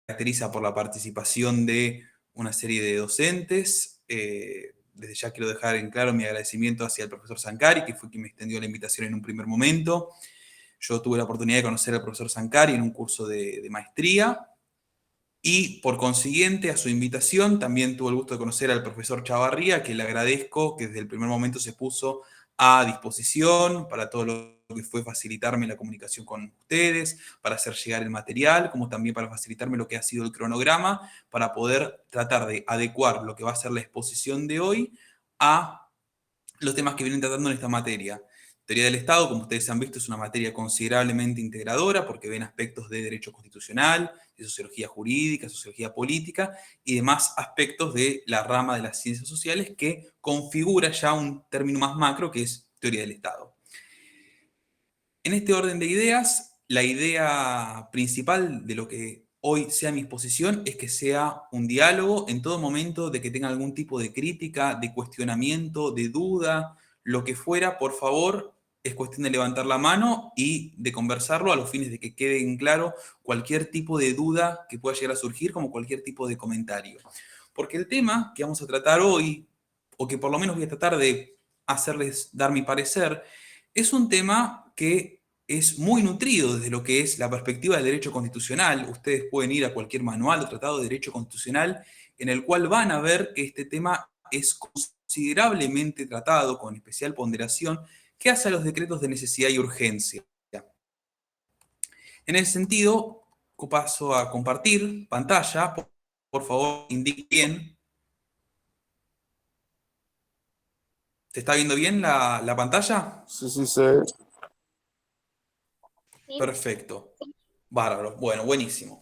caracteriza por la participación de una serie de docentes. Desde ya quiero dejar en claro mi agradecimiento hacia el profesor Zancari, que fue quien me extendió la invitación en un primer momento. Yo tuve la oportunidad de conocer al profesor Zancari en un curso de maestría, y por consiguiente, a su invitación, también tuve el gusto de conocer al profesor Chavarría, que le agradezco que desde el primer momento se puso a disposición para todo lo que fue facilitarme la comunicación con ustedes, para hacer llegar el material, como también para facilitarme lo que ha sido el cronograma, para poder tratar de adecuar lo que va a ser la exposición de hoy a los temas que vienen tratando en esta materia. Teoría del Estado, como ustedes han visto, es una materia considerablemente integradora porque ven aspectos de derecho constitucional, de sociología jurídica, sociología política y demás aspectos de la rama de las ciencias sociales que configura ya un término más macro que es teoría del Estado. En este orden de ideas, la idea principal de lo que hoy sea mi exposición es que sea un diálogo en todo momento, de que tenga algún tipo de crítica, de cuestionamiento, de duda, lo que fuera, por favor, es cuestión de levantar la mano y de conversarlo a los fines de que quede en claro cualquier tipo de duda que pueda llegar a surgir, como cualquier tipo de comentario. Porque el tema que vamos a tratar hoy, o que por lo menos voy a tratar de hacerles dar mi parecer, es un tema que es muy nutrido desde lo que es la perspectiva del derecho constitucional. Ustedes pueden ir a cualquier manual o tratado de derecho constitucional en el cual van a ver que este tema es considerablemente tratado con especial ponderación que hace a los decretos de necesidad y urgencia. En ese sentido, paso a compartir pantalla. Por favor, indique bien. ¿Se está viendo bien la pantalla? Sí, sí, sí. Perfecto. Bárbaro. Bueno, buenísimo.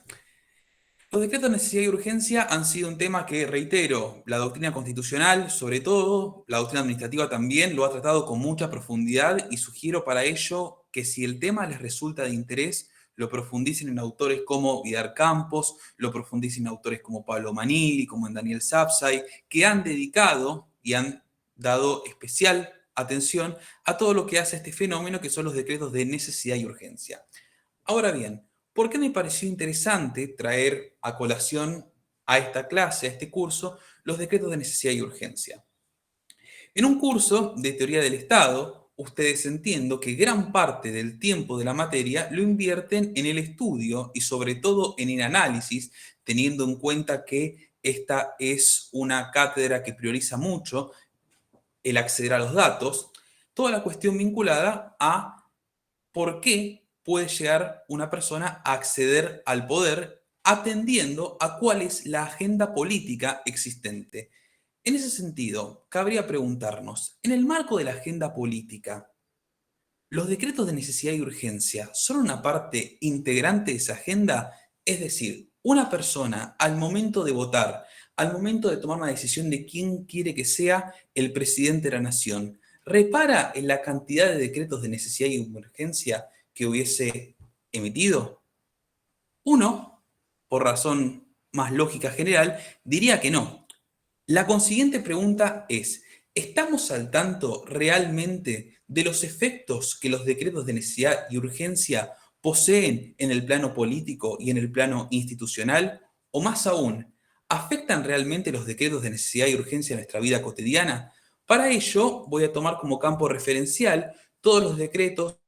Los decretos de necesidad y urgencia han sido un tema que, reitero, la doctrina constitucional, sobre todo, la doctrina administrativa también, lo ha tratado con mucha profundidad, y sugiero para ello que si el tema les resulta de interés, lo profundicen en autores como Vidar Campos, lo profundicen en autores como Pablo Manili, como en Daniel Sapsay, que han dedicado y han dado especial atención a todo lo que hace este fenómeno, que son los decretos de necesidad y urgencia. Ahora bien, ¿por qué me pareció interesante traer a colación a esta clase, a este curso, los decretos de necesidad y urgencia? En un curso de teoría del Estado, ustedes entiendo que gran parte del tiempo de la materia lo invierten en el estudio y sobre todo en el análisis, teniendo en cuenta que esta es una cátedra que prioriza mucho el acceder a los datos, toda la cuestión vinculada a por qué puede llegar una persona a acceder al poder atendiendo a cuál es la agenda política existente. En ese sentido, cabría preguntarnos, en el marco de la agenda política, ¿los decretos de necesidad y urgencia son una parte integrante de esa agenda? Es decir, una persona al momento de votar, al momento de tomar una decisión de quién quiere que sea el presidente de la nación, ¿repara en la cantidad de decretos de necesidad y urgencia que hubiese emitido? Uno, por razón más lógica general, diría que no. La consiguiente pregunta es, ¿estamos al tanto realmente de los efectos que los decretos de necesidad y urgencia poseen en el plano político y en el plano institucional? O más aún, ¿afectan realmente los decretos de necesidad y urgencia en nuestra vida cotidiana? Para ello, voy a tomar como campo referencial todos los decretos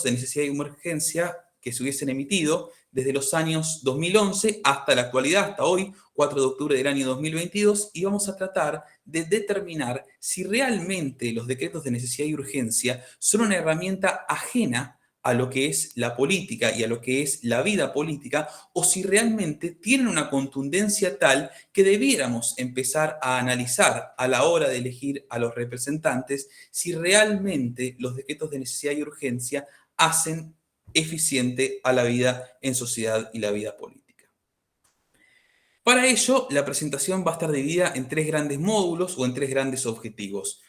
de necesidad y urgencia que se hubiesen emitido desde los años 2011 hasta la actualidad, hasta hoy, 4 de octubre del año 2022, y vamos a tratar de determinar si realmente los decretos de necesidad y urgencia son una herramienta ajena a lo que es la política y a lo que es la vida política, o si realmente tienen una contundencia tal que debiéramos empezar a analizar a la hora de elegir a los representantes, si realmente los decretos de necesidad y urgencia hacen eficiente a la vida en sociedad y la vida política. Para ello, la presentación va a estar dividida en 3 grandes módulos o en 3 grandes objetivos.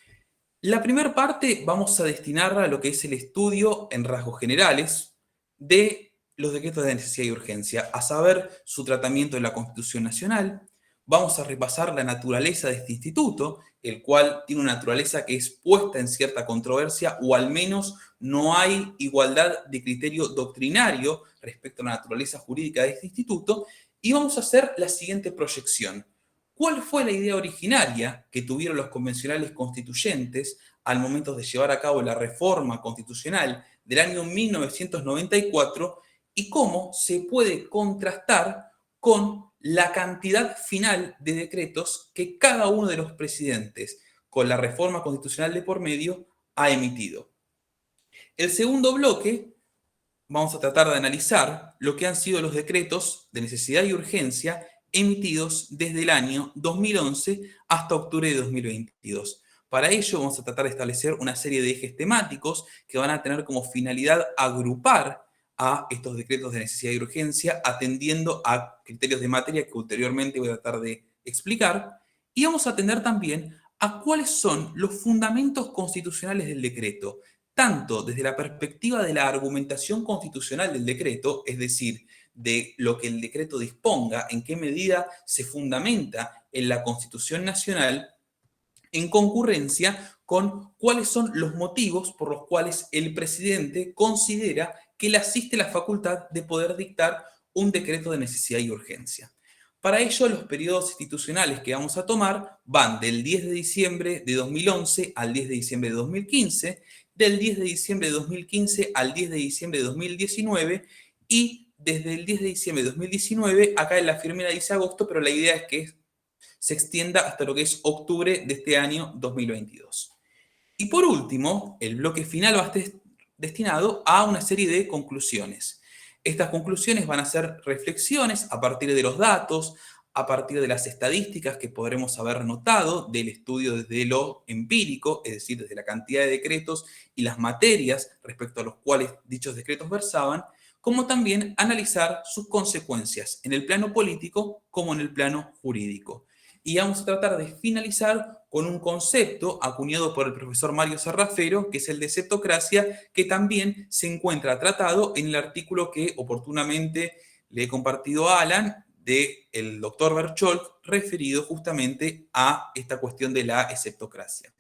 La primera parte vamos a destinarla a lo que es el estudio en rasgos generales de los decretos de necesidad y urgencia, a saber su tratamiento en la Constitución Nacional. Vamos a repasar la naturaleza de este instituto, el cual tiene una naturaleza que es puesta en cierta controversia, o al menos no hay igualdad de criterio doctrinario respecto a la naturaleza jurídica de este instituto. Y vamos a hacer la siguiente proyección. ¿Cuál fue la idea originaria que tuvieron los convencionales constituyentes al momento de llevar a cabo la reforma constitucional del año 1994 y cómo se puede contrastar con la cantidad final de decretos que cada uno de los presidentes, con la reforma constitucional de por medio, ha emitido? El segundo bloque, vamos a tratar de analizar lo que han sido los decretos de necesidad y urgencia emitidos desde el año 2011 hasta octubre de 2022. Para ello vamos a tratar de establecer una serie de ejes temáticos que van a tener como finalidad agrupar a estos decretos de necesidad y urgencia atendiendo a criterios de materia que ulteriormente voy a tratar de explicar. Y vamos a atender también a cuáles son los fundamentos constitucionales del decreto, tanto desde la perspectiva de la argumentación constitucional del decreto, es decir, de lo que el decreto disponga, en qué medida se fundamenta en la Constitución Nacional, en concurrencia con cuáles son los motivos por los cuales el presidente considera que le asiste la facultad de poder dictar un decreto de necesidad y urgencia. Para ello, los periodos institucionales que vamos a tomar van del 10 de diciembre de 2011 al 10 de diciembre de 2015, del 10 de diciembre de 2015 al 10 de diciembre de 2019 y desde el 10 de diciembre de 2019, acá en la firmera dice agosto, pero la idea es que se extienda hasta lo que es octubre de este año 2022. Y por último, el bloque final va a estar destinado a una serie de conclusiones. Estas conclusiones van a ser reflexiones a partir de los datos, a partir de las estadísticas que podremos haber notado del estudio desde lo empírico, es decir, desde la cantidad de decretos y las materias respecto a los cuales dichos decretos versaban, como también analizar sus consecuencias en el plano político como en el plano jurídico. Y vamos a tratar de finalizar con un concepto acuñado por el profesor Mario Sarrafero, que es el de ceptocracia, que también se encuentra tratado en el artículo que oportunamente le he compartido a Alan del doctor Bercholk, referido justamente a esta cuestión de la esceptocracia.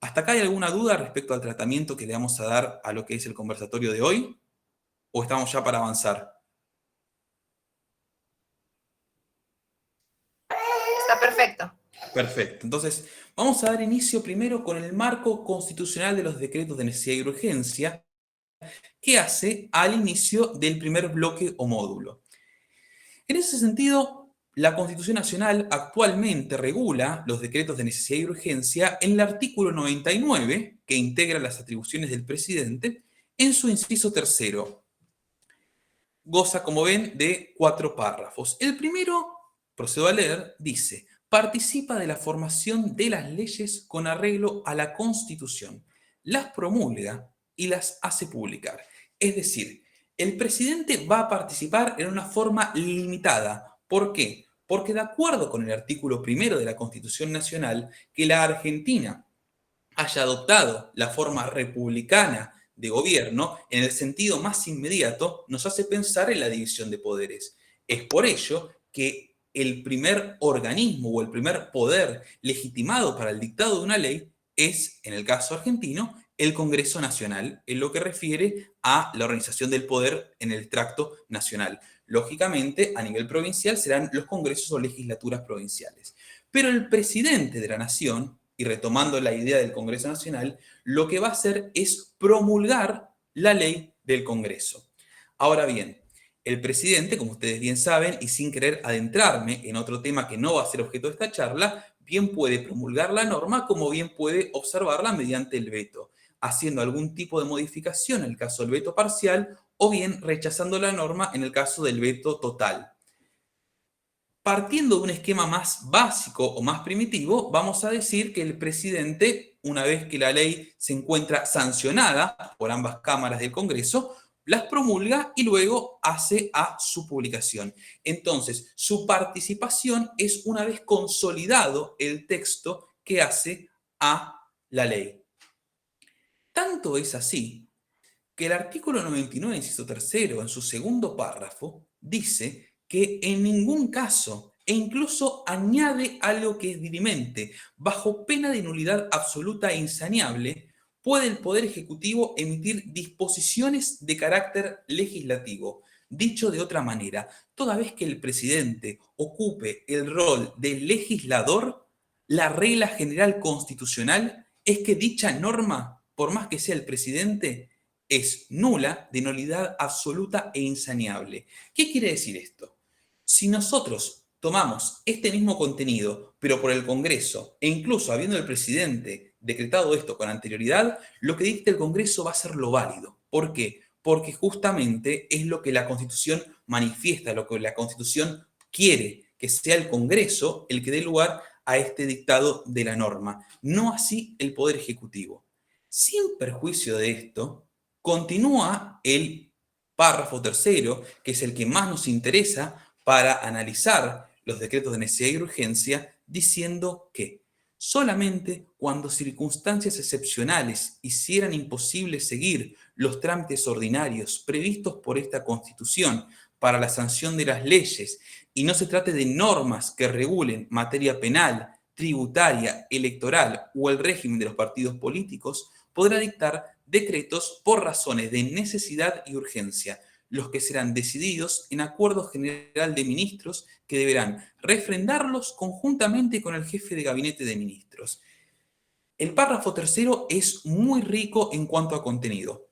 ¿Hasta acá hay alguna duda respecto al tratamiento que le vamos a dar a lo que es el conversatorio de hoy? ¿O estamos ya para avanzar? Está perfecto. Perfecto. Entonces, vamos a dar inicio primero con el marco constitucional de los decretos de necesidad y urgencia, que hace al inicio del primer bloque o módulo. En ese sentido, la Constitución Nacional actualmente regula los decretos de necesidad y urgencia en el artículo 99, que integra las atribuciones del presidente, en su inciso tercero. Goza, como ven, de 4 párrafos. El primero, procedo a leer, dice: participa de la formación de las leyes con arreglo a la Constitución, las promulga y las hace publicar. Es decir, el presidente va a participar en una forma limitada. ¿Por qué? Porque de acuerdo con el artículo primero de la Constitución Nacional, que la Argentina haya adoptado la forma republicana de gobierno, en el sentido más inmediato, nos hace pensar en la división de poderes. Es por ello que el primer organismo o el primer poder legitimado para el dictado de una ley es, en el caso argentino, el Congreso Nacional, en lo que refiere a la organización del poder en el tracto nacional. Lógicamente, a nivel provincial serán los congresos o legislaturas provinciales. Pero el presidente de la nación, y retomando la idea del Congreso Nacional, lo que va a hacer es promulgar la ley del Congreso. Ahora bien, el presidente, como ustedes bien saben, y sin querer adentrarme en otro tema que no va a ser objeto de esta charla, bien puede promulgar la norma como bien puede observarla mediante el veto, haciendo algún tipo de modificación en el caso del veto parcial o bien rechazando la norma en el caso del veto total. Partiendo de un esquema más básico o más primitivo, vamos a decir que el presidente, una vez que la ley se encuentra sancionada por ambas cámaras del Congreso, las promulga y luego hace a su publicación. Entonces, su participación es una vez consolidado el texto que hace a la ley. Tanto es así que el artículo 99, inciso tercero, en su segundo párrafo, dice que en ningún caso, e incluso añade algo que es dirimente, bajo pena de nulidad absoluta e insaneable, puede el Poder Ejecutivo emitir disposiciones de carácter legislativo. Dicho de otra manera, toda vez que el presidente ocupe el rol de legislador, la regla general constitucional es que dicha norma, por más que sea el presidente, es nula, de nulidad absoluta e insaneable. ¿Qué quiere decir esto? Si nosotros tomamos este mismo contenido, pero por el Congreso, e incluso habiendo el presidente decretado esto con anterioridad, lo que dicte el Congreso va a ser lo válido. ¿Por qué? Porque justamente es lo que la Constitución manifiesta, lo que la Constitución quiere, que sea el Congreso el que dé lugar a este dictado de la norma, no así el Poder Ejecutivo. Sin perjuicio de esto, continúa el párrafo tercero, que es el que más nos interesa para analizar los decretos de necesidad y urgencia, diciendo que solamente cuando circunstancias excepcionales hicieran imposible seguir los trámites ordinarios previstos por esta Constitución para la sanción de las leyes y no se trate de normas que regulen materia penal, tributaria, electoral o el régimen de los partidos políticos, podrá dictar decretos por razones de necesidad y urgencia, los que serán decididos en acuerdo general de ministros que deberán refrendarlos conjuntamente con el jefe de gabinete de ministros. El párrafo tercero es muy rico en cuanto a contenido.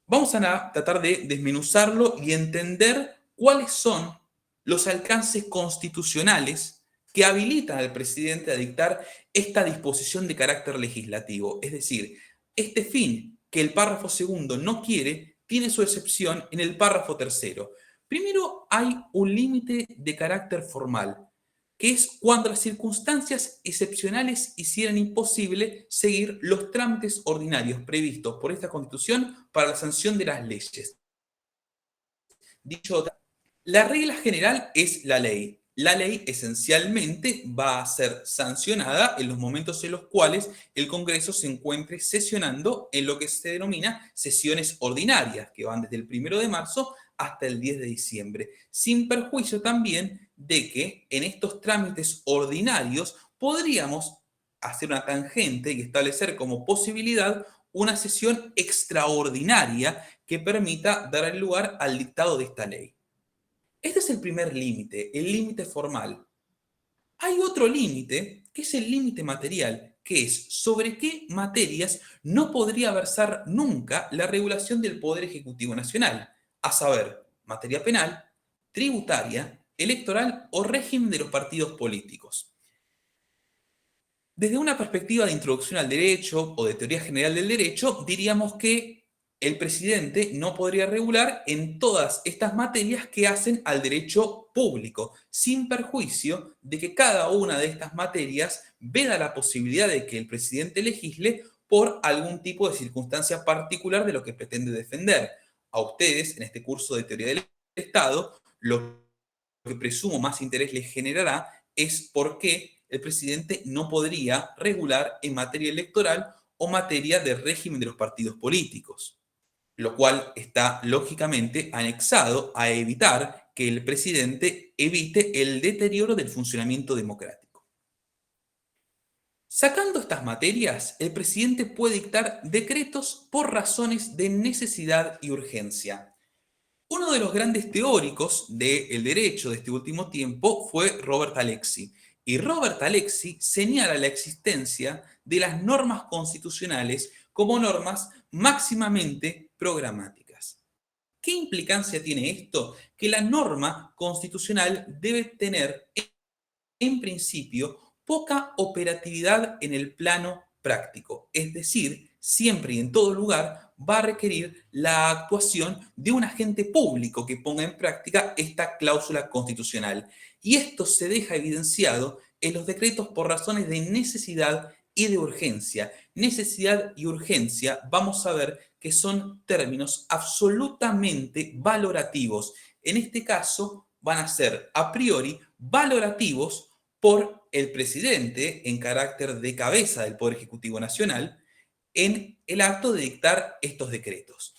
Vamos a tratar de desmenuzarlo y entender cuáles son los alcances constitucionales que habilitan al presidente a dictar esta disposición de carácter legislativo. Es decir, este fin que el párrafo segundo no quiere tiene su excepción en el párrafo tercero. Primero, hay un límite de carácter formal, que es cuando las circunstancias excepcionales hicieran imposible seguir los trámites ordinarios previstos por esta Constitución para la sanción de las leyes. Dicho, la regla general es la ley. La ley esencialmente va a ser sancionada en los momentos en los cuales el Congreso se encuentre sesionando en lo que se denomina sesiones ordinarias, que van desde el 1 de marzo hasta el 10 de diciembre, sin perjuicio también de que en estos trámites ordinarios podríamos hacer una tangente y establecer como posibilidad una sesión extraordinaria que permita dar lugar al dictado de esta ley. Este es el primer límite, el límite formal. Hay otro límite, que es el límite material, que es sobre qué materias no podría versar nunca la regulación del Poder Ejecutivo Nacional, a saber, materia penal, tributaria, electoral o régimen de los partidos políticos. Desde una perspectiva de introducción al derecho o de teoría general del derecho, diríamos que el presidente no podría regular en todas estas materias que hacen al derecho público, sin perjuicio de que cada una de estas materias veda la posibilidad de que el presidente legisle por algún tipo de circunstancia particular de lo que pretende defender. A ustedes, en este curso de teoría del Estado, lo que presumo más interés les generará es por qué el presidente no podría regular en materia electoral o materia de régimen de los partidos políticos, lo cual está lógicamente anexado a evitar que el presidente evite el deterioro del funcionamiento democrático. Sacando estas materias, el presidente puede dictar decretos por razones de necesidad y urgencia. Uno de los grandes teóricos del derecho de este último tiempo fue Robert Alexy. Y Robert Alexy señala la existencia de las normas constitucionales como normas máximamente programáticas. ¿Qué implicancia tiene esto? Que la norma constitucional debe tener, en principio, poca operatividad en el plano práctico. Es decir, siempre y en todo lugar va a requerir la actuación de un agente público que ponga en práctica esta cláusula constitucional. Y esto se deja evidenciado en los decretos por razones de necesidad y de urgencia. Necesidad y urgencia, vamos a ver que son términos absolutamente valorativos. En este caso, van a ser a priori valorativos por el presidente en carácter de cabeza del Poder Ejecutivo Nacional en el acto de dictar estos decretos.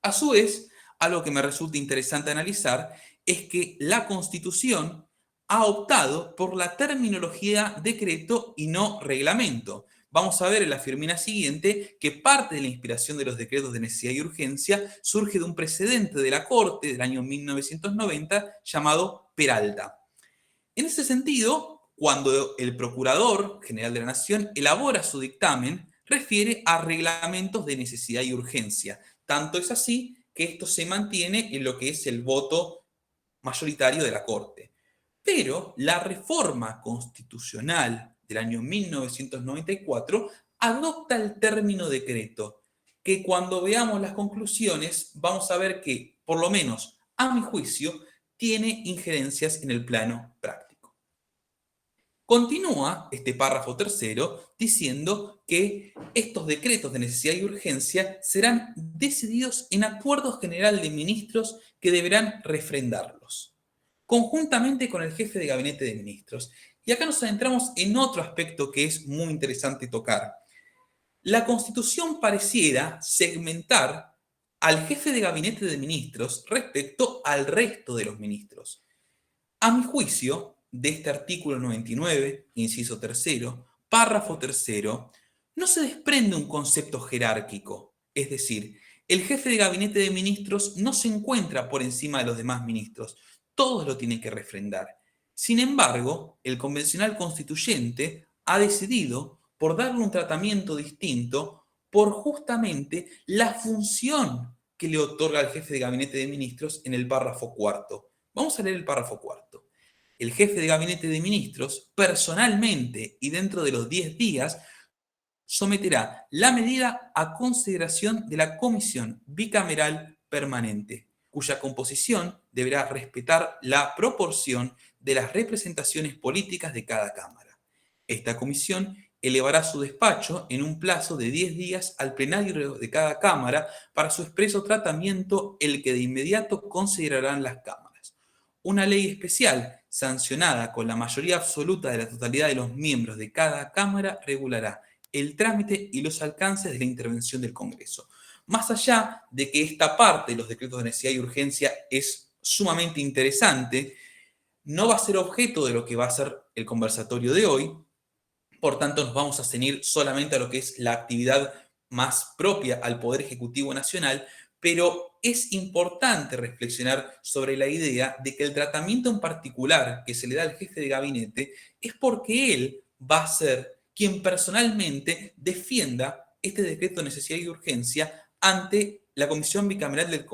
A su vez, algo que me resulta interesante analizar es que la Constitución ha optado por la terminología decreto y no reglamento. vamos a ver en la firmina siguiente que parte de la inspiración de los decretos de necesidad y urgencia surge de un precedente de la Corte del año 1990 llamado Peralta. En ese sentido, cuando el Procurador General de la Nación elabora su dictamen, refiere a reglamentos de necesidad y urgencia. Tanto es así que esto se mantiene en lo que es el voto mayoritario de la Corte. Pero la reforma constitucional del año 1994 adopta el término decreto, que cuando veamos las conclusiones vamos a ver que, por lo menos a mi juicio, tiene injerencias en el plano práctico. Continúa este párrafo tercero diciendo que estos decretos de necesidad y urgencia serán decididos en acuerdo general de ministros que deberán refrendarlos, conjuntamente con el jefe de gabinete de ministros. Y acá nos adentramos en otro aspecto que es muy interesante tocar. La Constitución pareciera segmentar al jefe de gabinete de ministros respecto al resto de los ministros. A mi juicio, de este artículo 99, inciso tercero, párrafo tercero, no se desprende un concepto jerárquico. Es decir, el jefe de gabinete de ministros no se encuentra por encima de los demás ministros. Todos lo tienen que refrendar. Sin embargo, el convencional constituyente ha decidido por darle un tratamiento distinto por justamente la función que le otorga al jefe de gabinete de ministros en el párrafo cuarto. Vamos a leer el párrafo cuarto. El jefe de gabinete de ministros, personalmente y dentro de los 10 días, someterá la medida a consideración de la Comisión Bicameral Permanente, cuya composición deberá respetar la proporción de las representaciones políticas de cada Cámara. Esta comisión elevará su despacho en un plazo de 10 días al plenario de cada Cámara para su expreso tratamiento, el que de inmediato considerarán las cámaras. Una ley especial, sancionada con la mayoría absoluta de la totalidad de los miembros de cada Cámara, regulará el trámite y los alcances de la intervención del Congreso. Más allá de que esta parte de los decretos de necesidad y urgencia es sumamente interesante, no va a ser objeto de lo que va a ser el conversatorio de hoy. Por tanto, nos vamos a ceñir solamente a lo que es la actividad más propia al Poder Ejecutivo Nacional, pero es importante reflexionar sobre la idea de que el tratamiento en particular que se le da al jefe de gabinete es porque él va a ser quien personalmente defienda este decreto de necesidad y urgencia ante la Comisión Bicameral del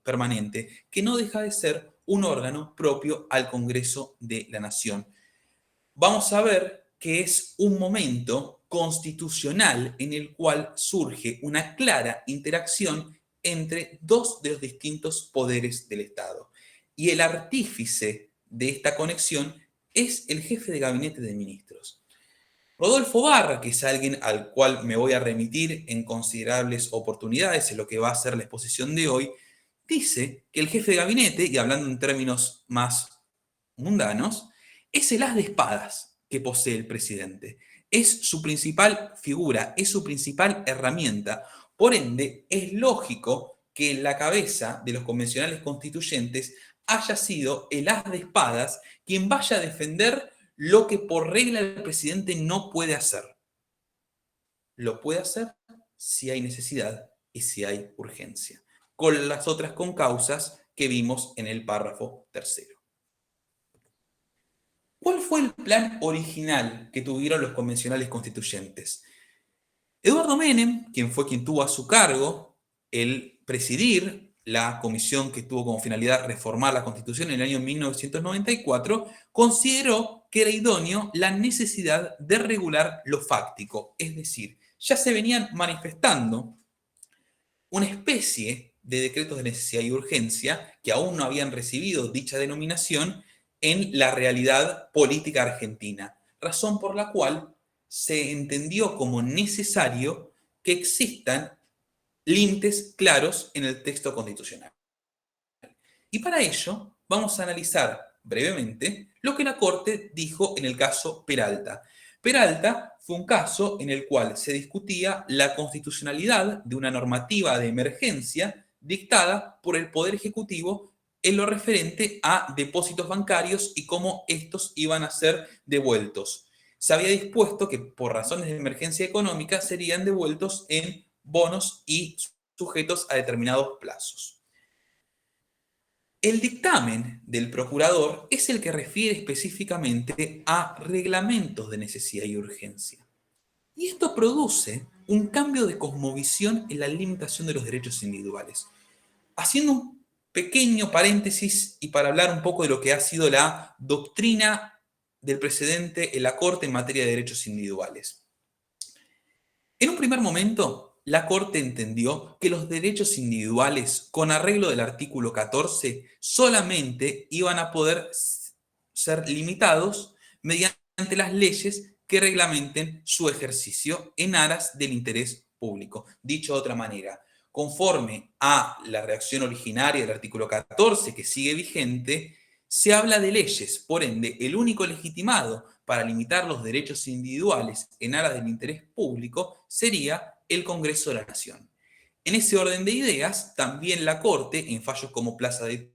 Permanente, que no deja de ser un órgano propio al Congreso de la Nación. Vamos a ver que es un momento constitucional en el cual surge una clara interacción entre dos de los distintos poderes del Estado. Y el artífice de esta conexión es el jefe de gabinete de ministros. Rodolfo Barra, que es alguien al cual me voy a remitir en considerables oportunidades en lo que va a ser la exposición de hoy, dice que el jefe de gabinete, y hablando en términos más mundanos, es el as de espadas que posee el presidente. Es su principal figura, es su principal herramienta. Por ende, es lógico que la cabeza de los convencionales constituyentes haya sido el as de espadas quien vaya a defender lo que por regla el presidente no puede hacer. Lo puede hacer si hay necesidad y si hay urgencia, con las otras concausas que vimos en el párrafo tercero. ¿Cuál fue el plan original que tuvieron los convencionales constituyentes? Eduardo Menem, quien tuvo a su cargo el presidir la comisión que tuvo como finalidad reformar la Constitución en el año 1994, consideró que era idóneo la necesidad de regular lo fáctico, es decir, ya se venían manifestando una especie de decretos de necesidad y urgencia que aún no habían recibido dicha denominación en la realidad política argentina, razón por la cual se entendió como necesario que existan límites claros en el texto constitucional. Y para ello vamos a analizar brevemente lo que la Corte dijo en el caso Peralta. Peralta fue un caso en el cual se discutía la constitucionalidad de una normativa de emergencia dictada por el Poder Ejecutivo en lo referente a depósitos bancarios y cómo estos iban a ser devueltos. se había dispuesto que por razones de emergencia económica serían devueltos en bonos y sujetos a determinados plazos. El dictamen del procurador es el que refiere específicamente a reglamentos de necesidad y urgencia. Y esto produce un cambio de cosmovisión en la limitación de los derechos individuales. Haciendo un pequeño paréntesis y para hablar un poco de lo que ha sido la doctrina del precedente en la Corte en materia de derechos individuales. En un primer momento, la Corte entendió que los derechos individuales, con arreglo del artículo 14, solamente iban a poder ser limitados mediante las leyes que reglamenten su ejercicio en aras del interés público. Dicho de otra manera, conforme a la redacción originaria del artículo 14, que sigue vigente, se habla de leyes, por ende, el único legitimado para limitar los derechos individuales en aras del interés público sería el Congreso de la Nación. En ese orden de ideas, también la Corte, en fallos como Plaza de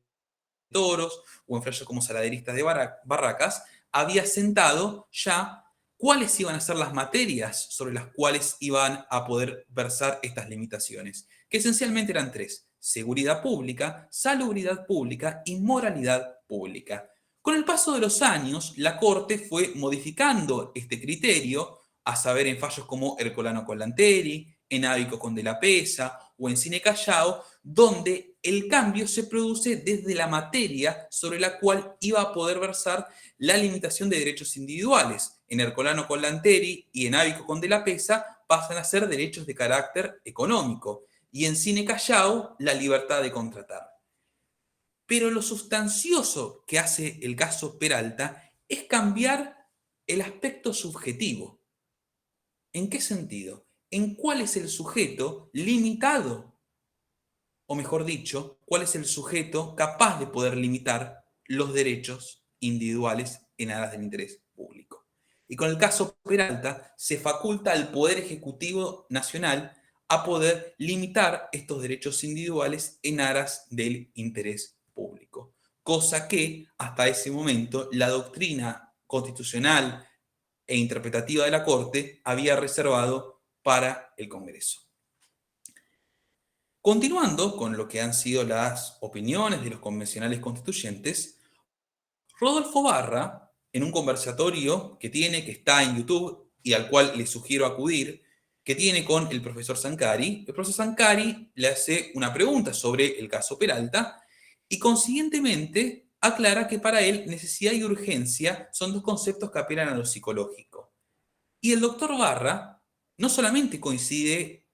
Toros o en fallos como Saladeristas de Barracas, había sentado ya cuáles iban a ser las materias sobre las cuales iban a poder versar estas limitaciones, que esencialmente eran tres: seguridad pública, salubridad pública y moralidad pública. Con el paso de los años, la Corte fue modificando este criterio, a saber, en fallos como Ercolano con Lanteri, en Ávico con De la Pesa o en Cine Callao, donde el cambio se produce desde la materia sobre la cual iba a poder versar la limitación de derechos individuales. En Ercolano con Lanteri y en Ávico con De la Pesa pasan a ser derechos de carácter económico, y en Cine Callao la libertad de contratar. Pero lo sustancioso que hace el caso Peralta es cambiar el aspecto subjetivo. ¿En qué sentido? En cuál es el sujeto limitado, o mejor dicho, cuál es el sujeto capaz de poder limitar los derechos individuales en aras del interés público. Y con el caso Peralta se faculta al Poder Ejecutivo Nacional a poder limitar estos derechos individuales en aras del interés público, cosa que hasta ese momento la doctrina constitucional e interpretativa de la Corte había reservado para el Congreso. Continuando con lo que han sido las opiniones de los convencionales constituyentes, Rodolfo Barra, en un conversatorio que está en YouTube y al cual les sugiero acudir, que tiene con el profesor Zancari, el profesor Zancari le hace una pregunta sobre el caso Peralta y consiguientemente aclara que para él necesidad y urgencia son dos conceptos que apelan a lo psicológico. Y el doctor Barra no solamente coincide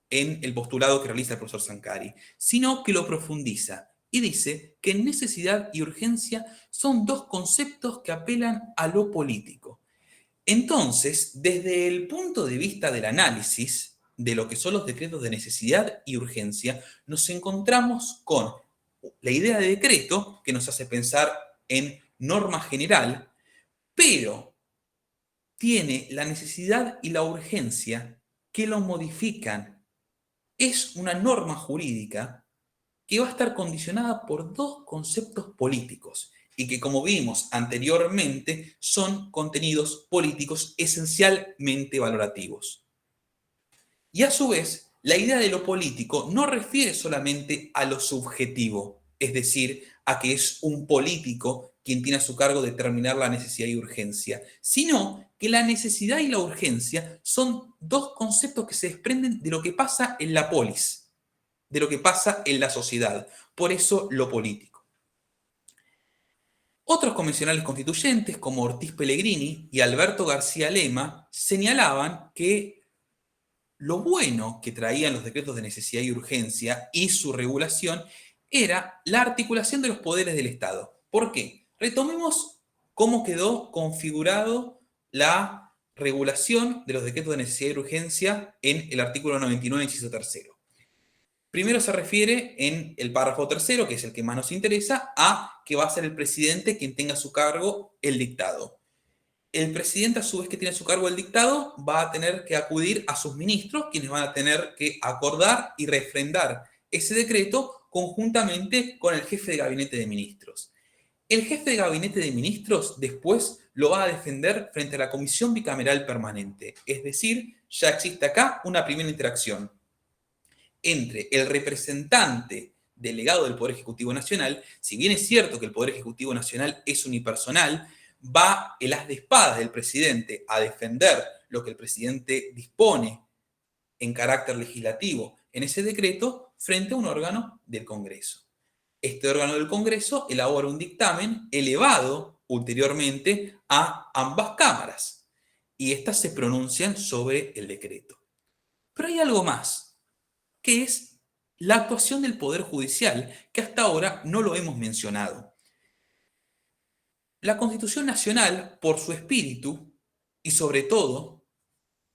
en el postulado que realiza el profesor Zancari, sino que lo profundiza y dice que necesidad y urgencia son dos conceptos que apelan a lo político. Entonces, desde el punto de vista del análisis de lo que son los decretos de necesidad y urgencia, nos encontramos con la idea de decreto, que nos hace pensar en norma general, pero tiene la necesidad y la urgencia que lo modifican. Es una norma jurídica que va a estar condicionada por dos conceptos políticos y que, como vimos anteriormente, son contenidos políticos esencialmente valorativos. Y a su vez, la idea de lo político no refiere solamente a lo subjetivo, es decir, a que es un político quien tiene a su cargo determinar la necesidad y urgencia, sino que la necesidad y la urgencia son dos conceptos que se desprenden de lo que pasa en la polis, de lo que pasa en la sociedad. Por eso lo político. Otros convencionales constituyentes, como Ortiz Pellegrini y Alberto García Lema, señalaban que lo bueno que traían los decretos de necesidad y urgencia y su regulación era la articulación de los poderes del Estado. ¿Por qué? Retomemos cómo quedó configurado la regulación de los decretos de necesidad y urgencia en el artículo 99, inciso tercero. Primero se refiere en el párrafo tercero, que es el que más nos interesa, a que va a ser el presidente quien tenga a su cargo el dictado. El presidente, a su vez que tiene a su cargo el dictado, va a tener que acudir a sus ministros, quienes van a tener que acordar y refrendar ese decreto conjuntamente con el jefe de gabinete de ministros. El jefe de gabinete de ministros después lo va a defender frente a la Comisión Bicameral Permanente. Es decir, ya existe acá una primera interacción entre el representante delegado del Poder Ejecutivo Nacional. Si bien es cierto que el Poder Ejecutivo Nacional es unipersonal, va el as de espadas del presidente a defender lo que el presidente dispone en carácter legislativo en ese decreto frente a un órgano del Congreso. Este órgano del Congreso elabora un dictamen elevado ulteriormente a ambas cámaras y éstas se pronuncian sobre el decreto. Pero hay algo más, que es la actuación del Poder Judicial, que hasta ahora no lo hemos mencionado. La Constitución Nacional, por su espíritu, y sobre todo,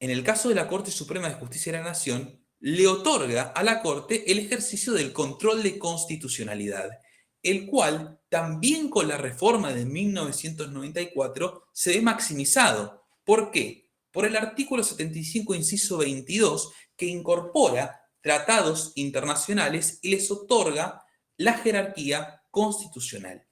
en el caso de la Corte Suprema de Justicia de la Nación, le otorga a la Corte el ejercicio del control de constitucionalidad, el cual también con la reforma de 1994 se ve maximizado. ¿Por qué? Por el artículo 75, inciso 22, que incorpora tratados internacionales y les otorga la jerarquía constitucional.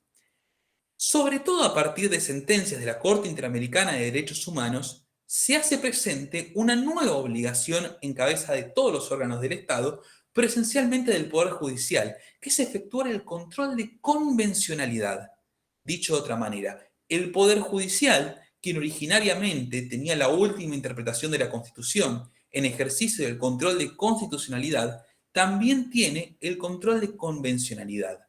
Sobre todo a partir de sentencias de la Corte Interamericana de Derechos Humanos, se hace presente una nueva obligación en cabeza de todos los órganos del Estado, pero esencialmente del Poder Judicial, que es efectuar el control de convencionalidad. Dicho de otra manera, el Poder Judicial, quien originariamente tenía la última interpretación de la Constitución en ejercicio del control de constitucionalidad, también tiene el control de convencionalidad.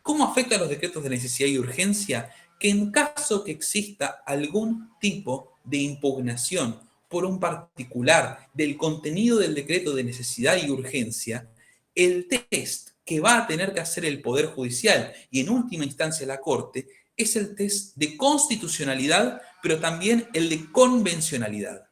¿Cómo afecta a los decretos de necesidad y urgencia? Que en caso que exista algún tipo de impugnación por un particular del contenido del decreto de necesidad y urgencia, el test que va a tener que hacer el Poder Judicial y en última instancia la Corte es el test de constitucionalidad, pero también el de convencionalidad.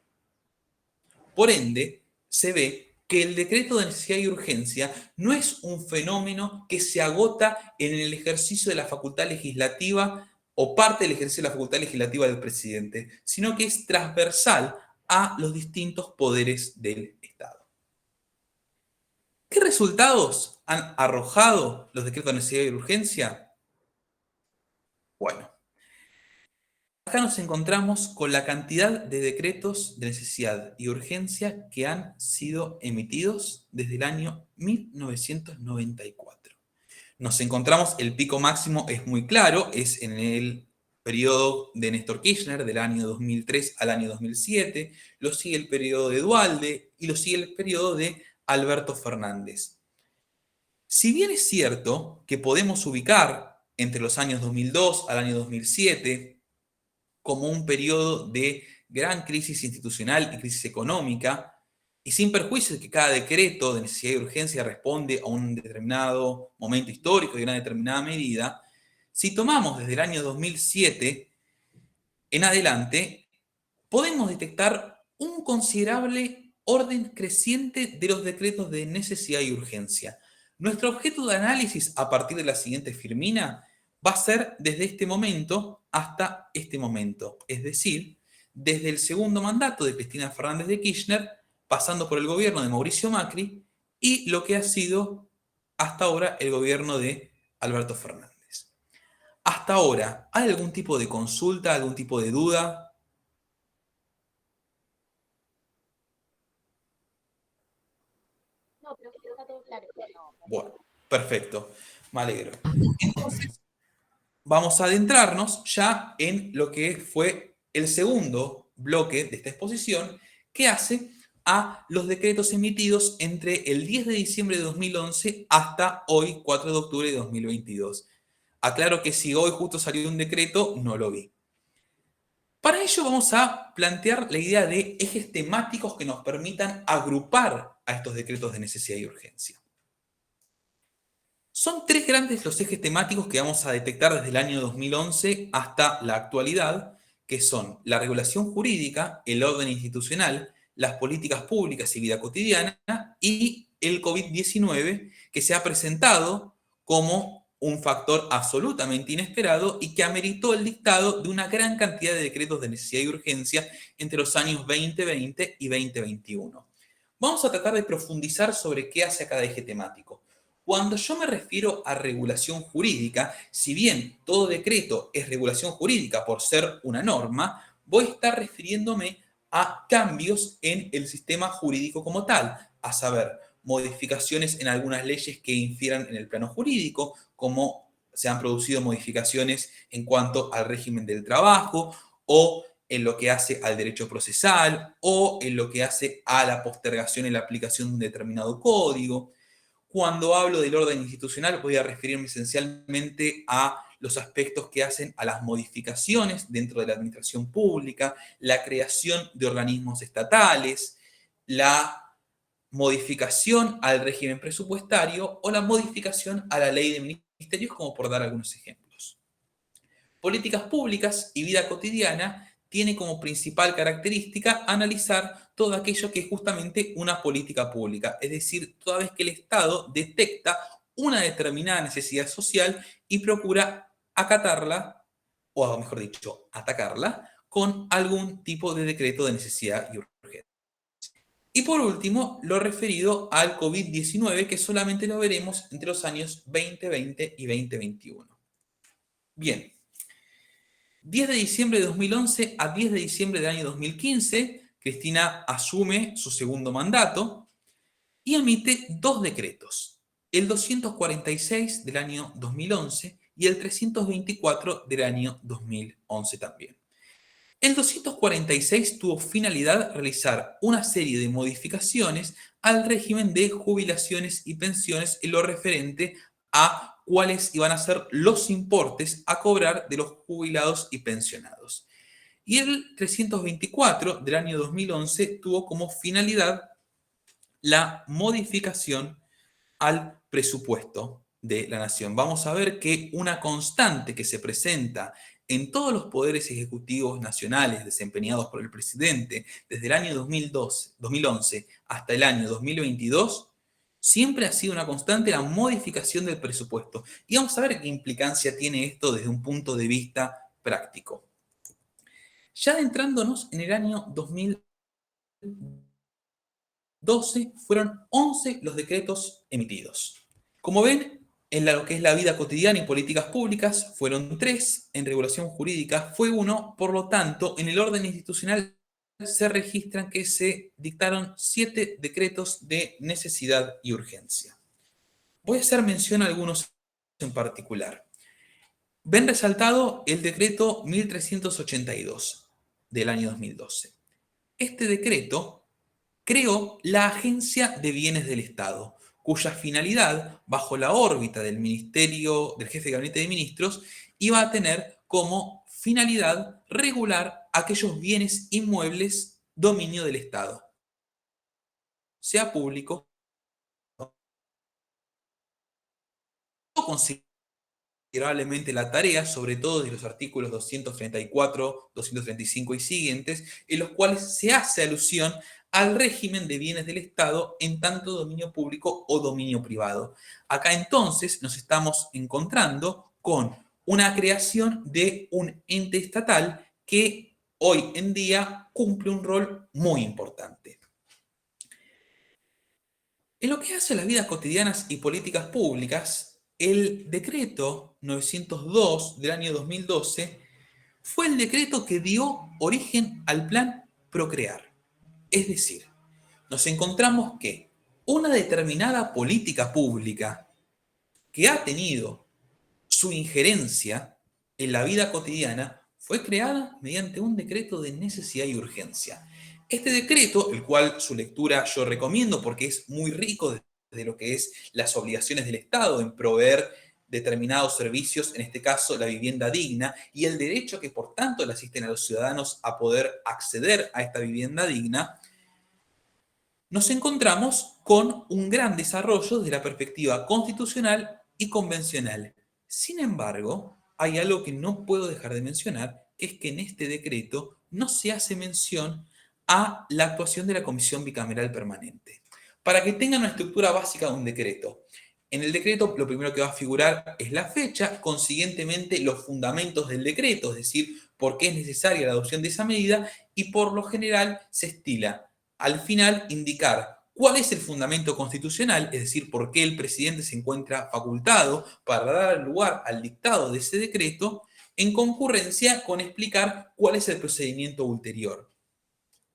Por ende, se ve que el decreto de necesidad y urgencia no es un fenómeno que se agota en el ejercicio de la facultad legislativa o parte del ejercicio de la facultad legislativa del presidente, sino que es transversal a los distintos poderes del Estado. ¿Qué resultados han arrojado los decretos de necesidad y urgencia? Bueno, acá nos encontramos con la cantidad de decretos de necesidad y urgencia que han sido emitidos desde el año 1994. Nos encontramos, el pico máximo es muy claro, es en el periodo de Néstor Kirchner, del año 2003 al año 2007, lo sigue el periodo de Duhalde y lo sigue el periodo de Alberto Fernández. Si bien es cierto que podemos ubicar entre los años 2002 al año 2007 como un periodo de gran crisis institucional y crisis económica, y sin perjuicio de que cada decreto de necesidad y urgencia responde a un determinado momento histórico y a una determinada medida, si tomamos desde el año 2007 en adelante, podemos detectar un considerable orden creciente de los decretos de necesidad y urgencia. Nuestro objeto de análisis a partir de la siguiente firmina va a ser desde este momento hasta este momento, es decir, desde el segundo mandato de Cristina Fernández de Kirchner, pasando por el gobierno de Mauricio Macri y lo que ha sido hasta ahora el gobierno de Alberto Fernández. Hasta ahora, ¿hay algún tipo de consulta, algún tipo de duda? No, pero está todo claro. Bueno, perfecto, me alegro. Entonces, vamos a adentrarnos ya en lo que fue el segundo bloque de esta exposición, que hace a los decretos emitidos entre el 10 de diciembre de 2011 hasta hoy, 4 de octubre de 2022. Aclaro que si hoy justo salió un decreto, no lo vi. Para ello vamos a plantear la idea de ejes temáticos que nos permitan agrupar a estos decretos de necesidad y urgencia. Son tres grandes los ejes temáticos que vamos a detectar desde el año 2011 hasta la actualidad, que son la regulación jurídica, el orden institucional, las políticas públicas y vida cotidiana, y el COVID-19, que se ha presentado como un factor absolutamente inesperado y que ameritó el dictado de una gran cantidad de decretos de necesidad y urgencia entre los años 2020 y 2021. Vamos a tratar de profundizar sobre qué hace a cada eje temático. Cuando yo me refiero a regulación jurídica, si bien todo decreto es regulación jurídica por ser una norma, voy a estar refiriéndome a cambios en el sistema jurídico como tal, a saber, modificaciones en algunas leyes que infieran en el plano jurídico, como se han producido modificaciones en cuanto al régimen del trabajo o en lo que hace al derecho procesal o en lo que hace a la postergación en la aplicación de un determinado código. Cuando hablo del orden institucional, voy a referirme esencialmente a los aspectos que hacen a las modificaciones dentro de la administración pública, la creación de organismos estatales, la modificación al régimen presupuestario o la modificación a la ley de ministerios, como por dar algunos ejemplos. Políticas públicas y vida cotidiana tiene como principal característica analizar todo aquello que es justamente una política pública, es decir, toda vez que el Estado detecta una determinada necesidad social y procura acatarla, o mejor dicho, atacarla, con algún tipo de decreto de necesidad y urgencia. Y por último, lo referido al COVID-19, que solamente lo veremos entre los años 2020 y 2021. Bien, 10 de diciembre de 2011 a 10 de diciembre del año 2015, Cristina asume su segundo mandato y emite dos decretos, el 246 del año 2011 y el 324 del año 2011 también. El 246 tuvo finalidad realizar una serie de modificaciones al régimen de jubilaciones y pensiones en lo referente a cuáles iban a ser los importes a cobrar de los jubilados y pensionados. Y el 324 del año 2011 tuvo como finalidad la modificación al presupuesto de la nación. Vamos a ver que una constante que se presenta en todos los poderes ejecutivos nacionales desempeñados por el presidente desde el año 2011 hasta el año 2022, siempre ha sido una constante la modificación del presupuesto. Y vamos a ver qué implicancia tiene esto desde un punto de vista práctico. Ya adentrándonos en el año 2012, fueron 11 los decretos emitidos. Como ven, en lo que es la vida cotidiana y políticas públicas fueron 3, en regulación jurídica fue 1, por lo tanto, en el orden institucional se registran que se dictaron 7 decretos de necesidad y urgencia. Voy a hacer mención a algunos en particular. Ven resaltado el decreto 1382 del año 2012. Este decreto creó la Agencia de Bienes del Estado, cuya finalidad, bajo la órbita del Ministerio del Jefe de Gabinete de Ministros, iba a tener como finalidad regular aquellos bienes inmuebles dominio del Estado, sea público o considerablemente la tarea, sobre todo de los artículos 234, 235 y siguientes, en los cuales se hace alusión al régimen de bienes del Estado en tanto dominio público o dominio privado. Acá entonces nos estamos encontrando con una creación de un ente estatal que hoy en día cumple un rol muy importante. En lo que hace a las vidas cotidianas y políticas públicas, el decreto 902 del año 2012 fue el decreto que dio origen al plan Procrear. Es decir, nos encontramos que una determinada política pública que ha tenido su injerencia en la vida cotidiana fue creada mediante un decreto de necesidad y urgencia. Este decreto, el cual su lectura yo recomiendo porque es muy rico de lo que es las obligaciones del Estado en proveer determinados servicios, en este caso la vivienda digna, y el derecho que por tanto le asisten a los ciudadanos a poder acceder a esta vivienda digna, nos encontramos con un gran desarrollo desde la perspectiva constitucional y convencional. Sin embargo, hay algo que no puedo dejar de mencionar, que es que en este decreto no se hace mención a la actuación de la Comisión Bicameral Permanente. Para que tengan una estructura básica de un decreto, en el decreto lo primero que va a figurar es la fecha, consiguientemente los fundamentos del decreto, es decir, por qué es necesaria la adopción de esa medida, y por lo general se estila al final indicar ¿Cuál es el fundamento constitucional? Es decir, por qué el presidente se encuentra facultado para dar lugar al dictado de ese decreto, en concurrencia con explicar cuál es el procedimiento ulterior.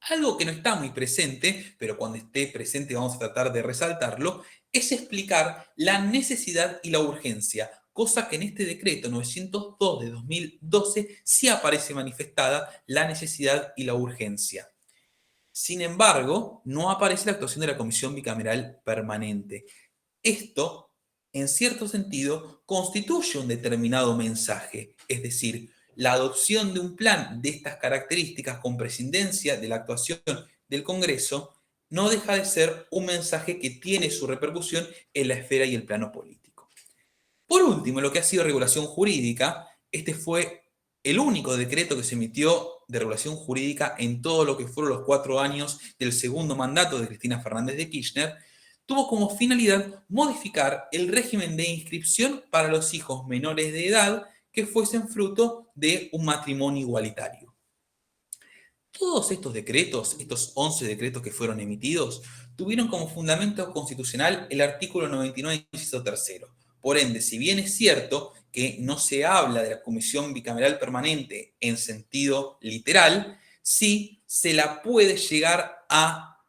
Algo que no está muy presente, pero cuando esté presente vamos a tratar de resaltarlo, es explicar la necesidad y la urgencia, cosa que en este decreto 902 de 2012 sí aparece manifestada la necesidad y la urgencia. Sin embargo, no aparece la actuación de la Comisión Bicameral Permanente. Esto, en cierto sentido, constituye un determinado mensaje, es decir, la adopción de un plan de estas características con prescindencia de la actuación del Congreso no deja de ser un mensaje que tiene su repercusión en la esfera y el plano político. Por último, lo que ha sido regulación jurídica, este fue el único decreto que se emitió de regulación jurídica en todo lo que fueron los 4 años del segundo mandato de Cristina Fernández de Kirchner, tuvo como finalidad modificar el régimen de inscripción para los hijos menores de edad que fuesen fruto de un matrimonio igualitario. Todos estos decretos, estos 11 decretos que fueron emitidos, tuvieron como fundamento constitucional el artículo 99, inciso tercero. Por ende, si bien es cierto que no se habla de la Comisión Bicameral Permanente en sentido literal, sí se la puede llegar a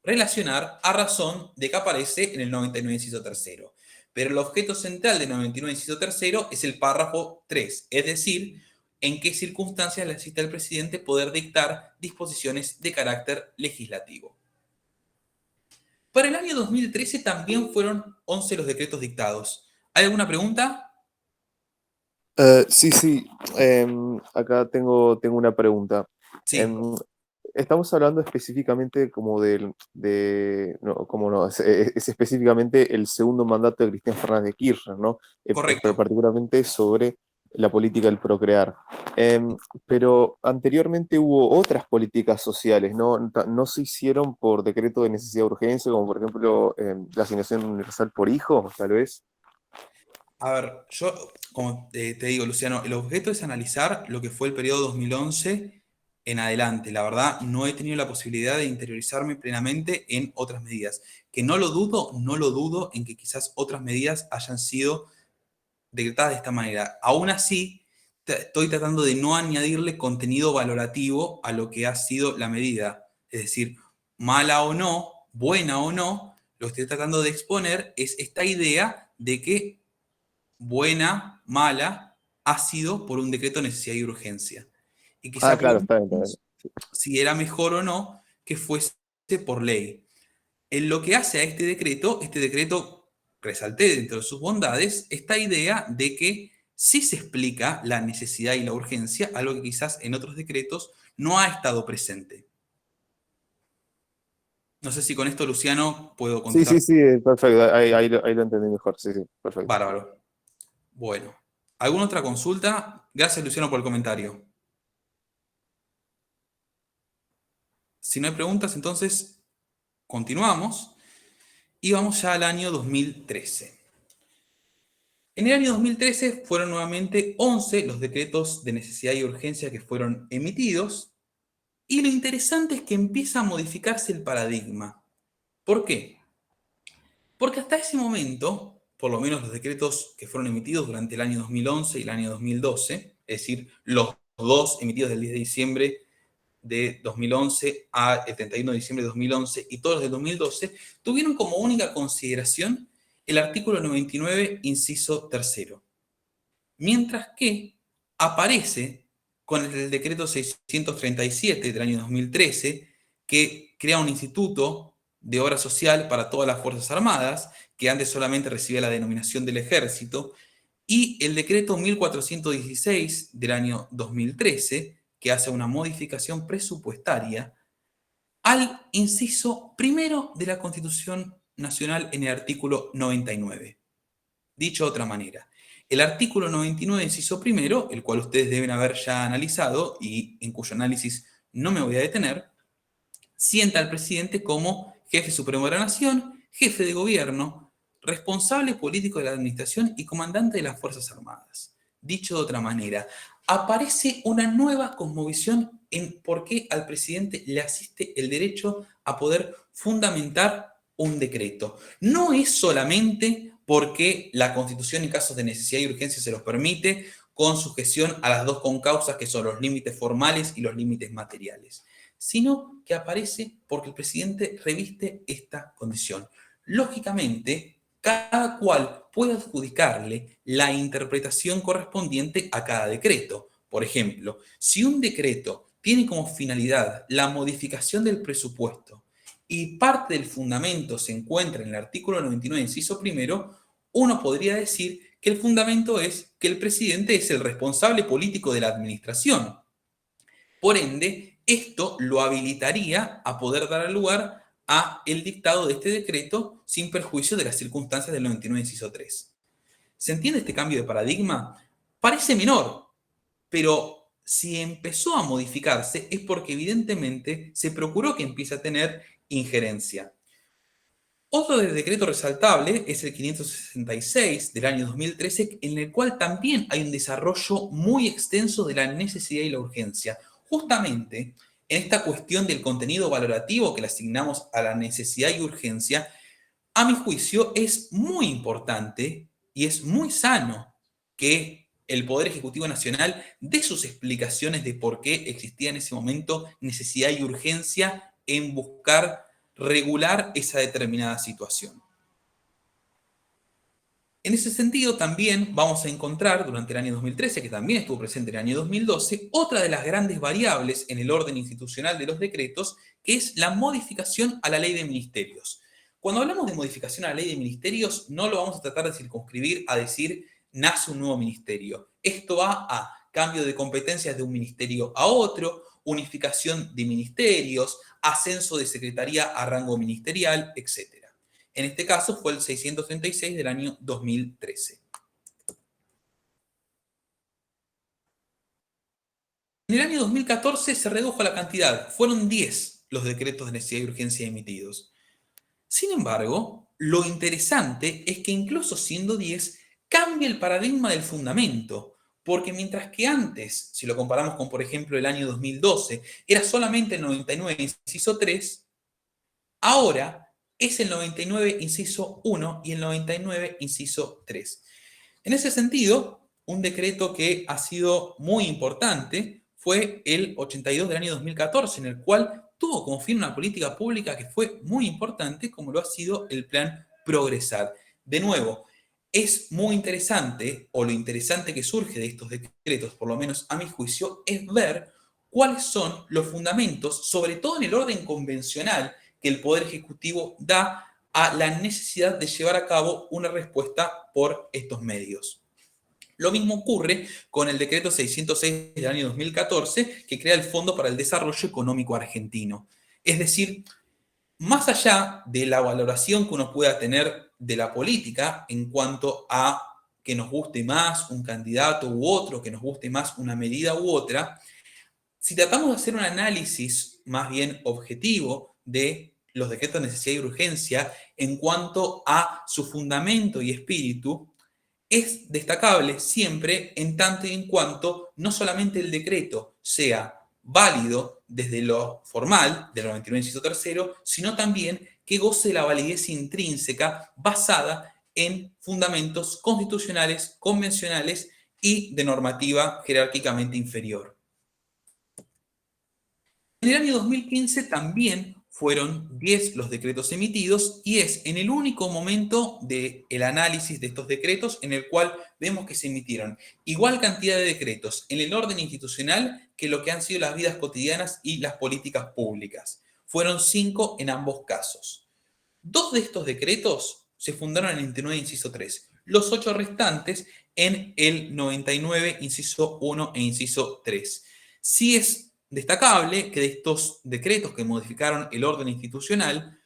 relacionar a razón de que aparece en el 99, inciso tercero. Pero el objeto central del 99, inciso tercero es el párrafo 3, es decir, en qué circunstancias le asiste al presidente poder dictar disposiciones de carácter legislativo. Para el año 2013 también fueron 11 los decretos dictados. ¿Hay alguna pregunta? Sí. Acá tengo una pregunta. Sí, Em, Estamos hablando específicamente como no, como no, es específicamente el segundo mandato de Cristina Fernández de Kirchner, ¿no? Pero correcto. particularmente sobre la política del procrear. Pero anteriormente hubo otras políticas sociales, ¿no? No se hicieron por decreto de necesidad de urgencia, como por ejemplo la asignación universal por hijo, tal vez. A ver, yo, como te digo, Luciano, el objeto es analizar lo que fue el periodo 2011 en adelante. La verdad, no he tenido la posibilidad de interiorizarme plenamente en otras medidas. Que no lo dudo, no lo dudo en que quizás otras medidas hayan sido decretadas de esta manera. Aún así, estoy tratando de no añadirle contenido valorativo a lo que ha sido la medida. Es decir, mala o no, buena o no, lo que estoy tratando de exponer es esta idea de que buena, mala, ha sido por un decreto de necesidad y urgencia. Y Ah, quizá claro, está bien, está bien. preguntamos si era mejor o no que fuese por ley. En lo que hace a este decreto, resalté dentro de sus bondades, esta idea de que sí se explica la necesidad y la urgencia, algo que quizás en otros decretos no ha estado presente. No sé si con esto, Luciano, puedo contestar. Sí, perfecto. Ahí lo entendí mejor. Sí, perfecto. Bárbaro. Bueno, ¿alguna otra consulta? Gracias, Luciano, por el comentario. Si no hay preguntas, entonces continuamos y vamos ya al año 2013. En el año 2013 fueron nuevamente 11 los decretos de necesidad y urgencia que fueron emitidos y lo interesante es que empieza a modificarse el paradigma. ¿Por qué? Porque hasta ese momento, por lo menos los decretos que fueron emitidos durante el año 2011 y el año 2012, es decir, los dos emitidos del 10 de diciembre de 2011 a el 31 de diciembre de 2011 y todos los de 2012, tuvieron como única consideración el artículo 99, inciso tercero. Mientras que aparece con el decreto 637 del año 2013, que crea un instituto de obra social para todas las Fuerzas Armadas, que antes solamente recibía la denominación del Ejército, y el decreto 1416 del año 2013, que hace una modificación presupuestaria al inciso primero de la Constitución Nacional en el artículo 99. Dicho de otra manera, el artículo 99, inciso primero, el cual ustedes deben haber ya analizado y en cuyo análisis no me voy a detener, sienta al presidente como jefe supremo de la nación, jefe de gobierno, responsable político de la administración y comandante de las Fuerzas Armadas. Dicho de otra manera, aparece una nueva cosmovisión en por qué al presidente le asiste el derecho a poder fundamentar un decreto. No es solamente porque la Constitución en casos de necesidad y urgencia se los permite, con sujeción a las dos concausas que son los límites formales y los límites materiales, sino que aparece porque el presidente reviste esta condición. Lógicamente, cada cual puede adjudicarle la interpretación correspondiente a cada decreto. Por ejemplo, si un decreto tiene como finalidad la modificación del presupuesto y parte del fundamento se encuentra en el artículo 99, inciso primero, uno podría decir que el fundamento es que el presidente es el responsable político de la administración. Por ende, esto lo habilitaría a poder dar lugar a el dictado de este decreto sin perjuicio de las circunstancias del 99, inciso 3. ¿Se entiende este cambio de paradigma? Parece menor, pero si empezó a modificarse es porque evidentemente se procuró que empiece a tener injerencia. Otro decreto resaltable es el 566 del año 2013, en el cual también hay un desarrollo muy extenso de la necesidad y la urgencia. Justamente en esta cuestión del contenido valorativo que le asignamos a la necesidad y urgencia, a mi juicio es muy importante y es muy sano que el Poder Ejecutivo Nacional dé sus explicaciones de por qué existía en ese momento necesidad y urgencia en buscar regular esa determinada situación. En ese sentido, también vamos a encontrar durante el año 2013, que también estuvo presente en el año 2012, otra de las grandes variables en el orden institucional de los decretos, que es la modificación a la ley de ministerios. Cuando hablamos de modificación a la ley de ministerios, no lo vamos a tratar de circunscribir a decir nace un nuevo ministerio. Esto va a cambio de competencias de un ministerio a otro, unificación de ministerios, ascenso de secretaría a rango ministerial, etc. En este caso fue el 636 del año 2013. En el año 2014 se redujo la cantidad, fueron 10 los decretos de necesidad y urgencia emitidos. Sin embargo, lo interesante es que incluso siendo 10, cambia el paradigma del fundamento, porque mientras que antes, si lo comparamos con, por ejemplo, el año 2012, era solamente el 99, inciso 3, ahora es el 99, inciso 1 y el 99, inciso 3. En ese sentido, un decreto que ha sido muy importante fue el 82 del año 2014, en el cual tuvo como fin una política pública que fue muy importante, como lo ha sido el plan Progresar. De nuevo, es muy interesante, o lo interesante que surge de estos decretos, por lo menos a mi juicio, es ver cuáles son los fundamentos, sobre todo en el orden convencional, que el Poder Ejecutivo da a la necesidad de llevar a cabo una respuesta por estos medios. Lo mismo ocurre con el decreto 606 del año 2014, que crea el Fondo para el Desarrollo Económico Argentino. Es decir, más allá de la valoración que uno pueda tener de la política en cuanto a que nos guste más un candidato u otro, que nos guste más una medida u otra, si tratamos de hacer un análisis más bien objetivo de los decretos de necesidad y urgencia en cuanto a su fundamento y espíritu, es destacable siempre en tanto y en cuanto no solamente el decreto sea válido desde lo formal, del 99 inciso tercero, sino también que goce de la validez intrínseca basada en fundamentos constitucionales, convencionales y de normativa jerárquicamente inferior. En el año 2015 también fueron 10 los decretos emitidos y es en el único momento del análisis de estos decretos en el cual vemos que se emitieron igual cantidad de decretos en el orden institucional que lo que han sido las vidas cotidianas y las políticas públicas. Fueron 5 en ambos casos. 2 de estos decretos se fundaron en el 99, inciso 3. Los 8 restantes en el 99, inciso 1 e inciso 3. Sí es destacable que de estos decretos que modificaron el orden institucional,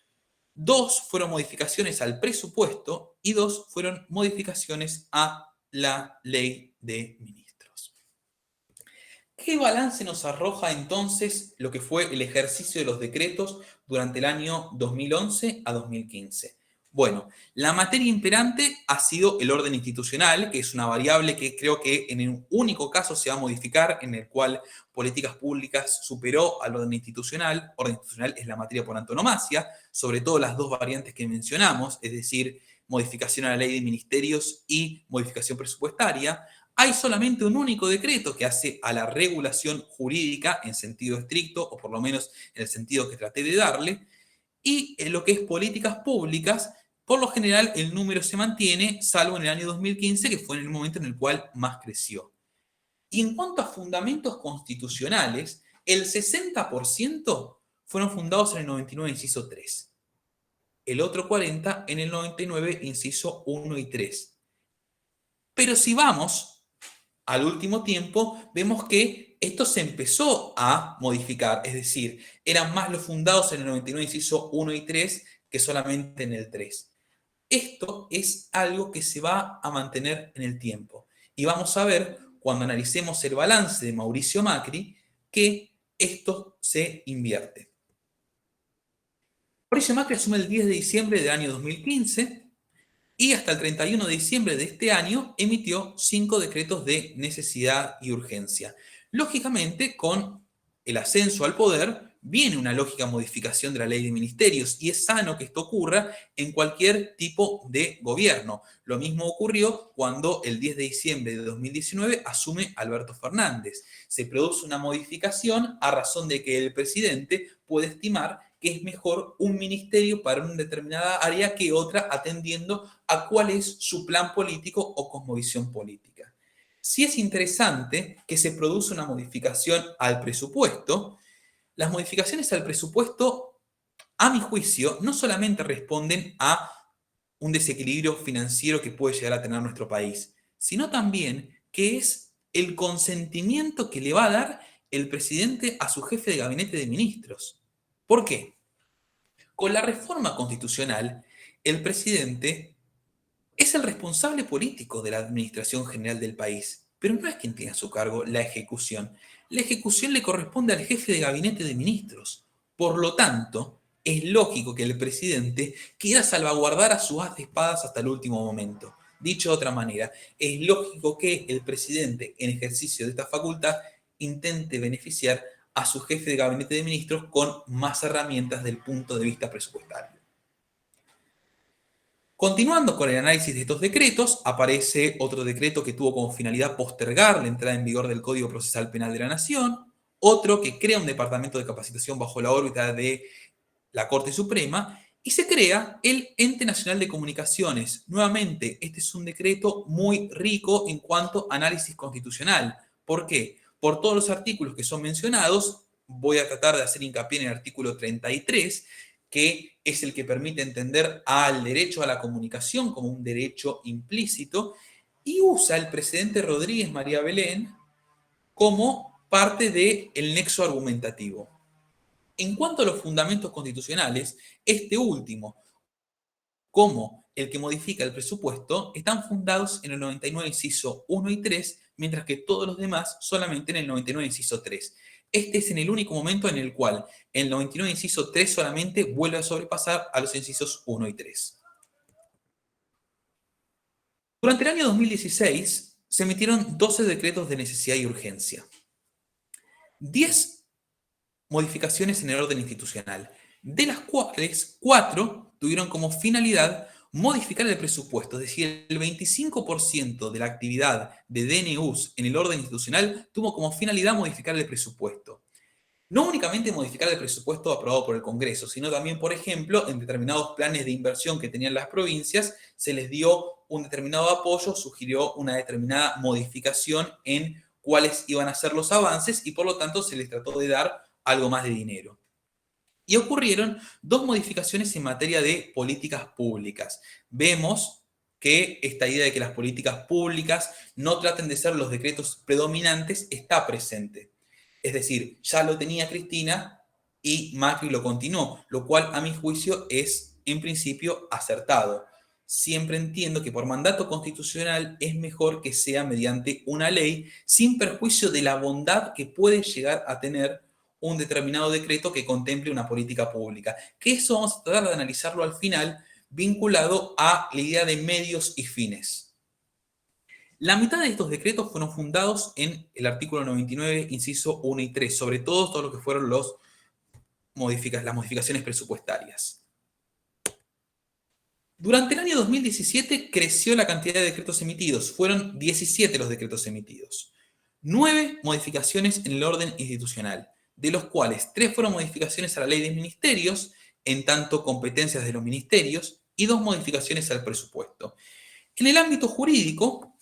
2 fueron modificaciones al presupuesto y 2 fueron modificaciones a la ley de ministros. ¿Qué balance nos arroja entonces lo que fue el ejercicio de los decretos durante el año 2011 a 2015? Bueno, la materia imperante ha sido el orden institucional, que es una variable que creo que en un único caso se va a modificar, en el cual políticas públicas superó al orden institucional. Orden institucional es la materia por antonomasia, sobre todo las dos variantes que mencionamos, es decir, modificación a la ley de ministerios y modificación presupuestaria. Hay solamente un único decreto que hace a la regulación jurídica en sentido estricto, o por lo menos en el sentido que traté de darle, y en lo que es políticas públicas, por lo general el número se mantiene, salvo en el año 2015, que fue en el momento en el cual más creció. Y en cuanto a fundamentos constitucionales, el 60% fueron fundados en el 99, inciso 3. El otro 40% en el 99, inciso 1 y 3. Pero si vamos al último tiempo, vemos que esto se empezó a modificar, es decir, eran más los fundados en el 99, inciso 1 y 3, que solamente en el 3. Esto es algo que se va a mantener en el tiempo. Y vamos a ver, cuando analicemos el balance de Mauricio Macri, que esto se invierte. Mauricio Macri asume el 10 de diciembre del año 2015 y hasta el 31 de diciembre de este año emitió 5 decretos de necesidad y urgencia. Lógicamente, con el ascenso al poder, viene una lógica modificación de la ley de ministerios y es sano que esto ocurra en cualquier tipo de gobierno. Lo mismo ocurrió cuando el 10 de diciembre de 2019 asume Alberto Fernández. Se produce una modificación a razón de que el presidente puede estimar que es mejor un ministerio para una determinada área que otra, atendiendo a cuál es su plan político o cosmovisión política. Sí es interesante que se produce una modificación al presupuesto. Las modificaciones al presupuesto, a mi juicio, no solamente responden a un desequilibrio financiero que puede llegar a tener nuestro país, sino también que es el consentimiento que le va a dar el presidente a su jefe de gabinete de ministros. ¿Por qué? Con la reforma constitucional, el presidente es el responsable político de la administración general del país, pero no es quien tiene a su cargo la ejecución. La ejecución le corresponde al jefe de gabinete de ministros. Por lo tanto, es lógico que el presidente quiera salvaguardar a su as de espadas hasta el último momento. Dicho de otra manera, es lógico que el presidente, en ejercicio de esta facultad, intente beneficiar a su jefe de gabinete de ministros con más herramientas del punto de vista presupuestario. Continuando con el análisis de estos decretos, aparece otro decreto que tuvo como finalidad postergar la entrada en vigor del Código Procesal Penal de la Nación, otro que crea un departamento de capacitación bajo la órbita de la Corte Suprema, y se crea el Ente Nacional de Comunicaciones. Nuevamente, este es un decreto muy rico en cuanto a análisis constitucional. ¿Por qué? Por todos los artículos que son mencionados, voy a tratar de hacer hincapié en el artículo 33, que es el que permite entender al derecho a la comunicación como un derecho implícito, y usa el presidente Rodríguez María Belén como parte del nexo argumentativo. En cuanto a los fundamentos constitucionales, este último, como el que modifica el presupuesto, están fundados en el 99, inciso 1 y 3, mientras que todos los demás solamente en el 99, inciso 3. Este es en el único momento en el cual el 99, inciso 3 solamente vuelve a sobrepasar a los incisos 1 y 3. Durante el año 2016 se emitieron 12 decretos de necesidad y urgencia. 10 modificaciones en el orden institucional, de las cuales 4 tuvieron como finalidad modificar el presupuesto, es decir, el 25% de la actividad de DNUs en el orden institucional tuvo como finalidad modificar el presupuesto. No únicamente modificar el presupuesto aprobado por el Congreso, sino también, por ejemplo, en determinados planes de inversión que tenían las provincias, se les dio un determinado apoyo, sugirió una determinada modificación en cuáles iban a ser los avances y por lo tanto se les trató de dar algo más de dinero. Y ocurrieron 2 modificaciones en materia de políticas públicas. Vemos que esta idea de que las políticas públicas no traten de ser los decretos predominantes está presente. Es decir, ya lo tenía Cristina y Macri lo continuó, lo cual a mi juicio es en principio acertado. Siempre entiendo que por mandato constitucional es mejor que sea mediante una ley sin perjuicio de la bondad que puede llegar a tener un determinado decreto que contemple una política pública. Que eso vamos a tratar de analizarlo al final, vinculado a la idea de medios y fines. La mitad de estos decretos fueron fundados en el artículo 99, inciso 1 y 3, sobre todo lo que fueron las modificaciones presupuestarias. Durante el año 2017 creció la cantidad de decretos emitidos, fueron 17 los decretos emitidos. 9 modificaciones en el orden institucional, de los cuales 3 fueron modificaciones a la ley de ministerios, en tanto competencias de los ministerios, y 2 modificaciones al presupuesto. En el ámbito jurídico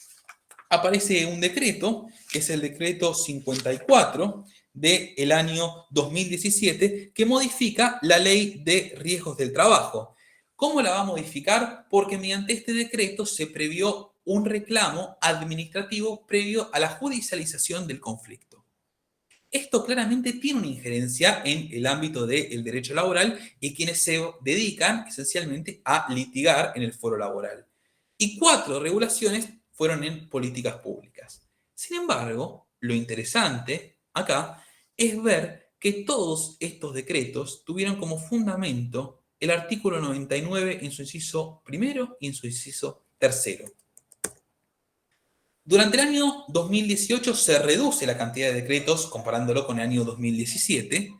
aparece un decreto, que es el decreto 54 del año 2017, que modifica la ley de riesgos del trabajo. ¿Cómo la va a modificar? Porque mediante este decreto se previó un reclamo administrativo previo a la judicialización del conflicto. Esto claramente tiene una injerencia en el ámbito del derecho laboral y quienes se dedican esencialmente a litigar en el foro laboral. Y 4 regulaciones fueron en políticas públicas. Sin embargo, lo interesante acá es ver que todos estos decretos tuvieron como fundamento el artículo 99 en su inciso primero y en su inciso tercero. Durante el año 2018 se reduce la cantidad de decretos comparándolo con el año 2017.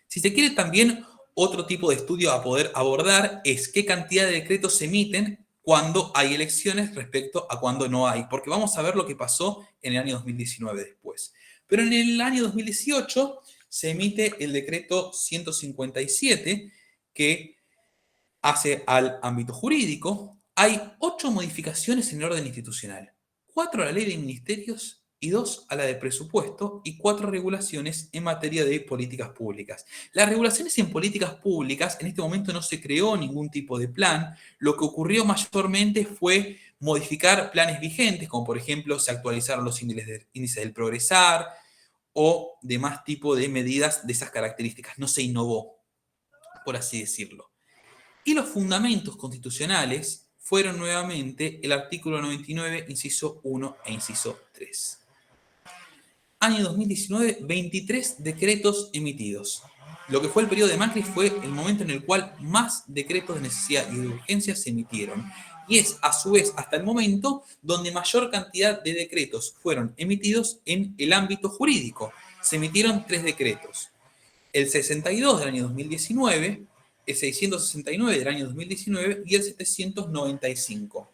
Si se quiere también otro tipo de estudio a poder abordar es qué cantidad de decretos se emiten cuando hay elecciones respecto a cuando no hay, porque vamos a ver lo que pasó en el año 2019 después. Pero en el año 2018 se emite el decreto 157 que hace al ámbito jurídico. Hay 8 modificaciones en el orden institucional, 4 a la ley de ministerios y 2 a la de presupuesto y 4 regulaciones en materia de políticas públicas. Las regulaciones en políticas públicas, en este momento no se creó ningún tipo de plan. Lo que ocurrió mayormente fue modificar planes vigentes, como por ejemplo se actualizaron los índices del progresar o demás tipo de medidas de esas características. No se innovó, por así decirlo. Y los fundamentos constitucionales fueron nuevamente el artículo 99, inciso 1 e inciso 3. Año 2019, 23 decretos emitidos. Lo que fue el periodo de Macri fue el momento en el cual más decretos de necesidad y de urgencia se emitieron. Y es, a su vez, hasta el momento donde mayor cantidad de decretos fueron emitidos en el ámbito jurídico. Se emitieron 3 decretos. El 62 del año 2019, el 669 del año 2019 y el 795.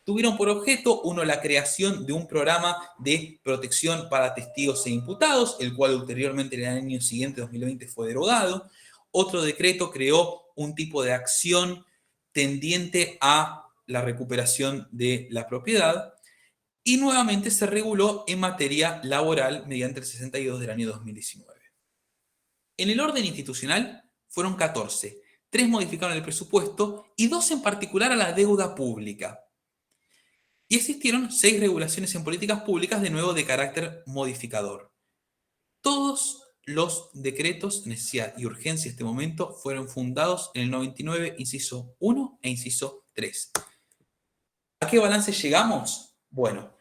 Tuvieron por objeto, uno, la creación de un programa de protección para testigos e imputados, el cual ulteriormente en el año siguiente, 2020, fue derogado. Otro decreto creó un tipo de acción tendiente a la recuperación de la propiedad y nuevamente se reguló en materia laboral mediante el 62 del año 2019. En el orden institucional fueron 14, 3 modificaron el presupuesto y 2 en particular a la deuda pública. Y existieron 6 regulaciones en políticas públicas, de nuevo de carácter modificador. Todos los decretos de necesidad y urgencia en este momento fueron fundados en el 99, inciso 1 e inciso 3. ¿A qué balance llegamos? Bueno,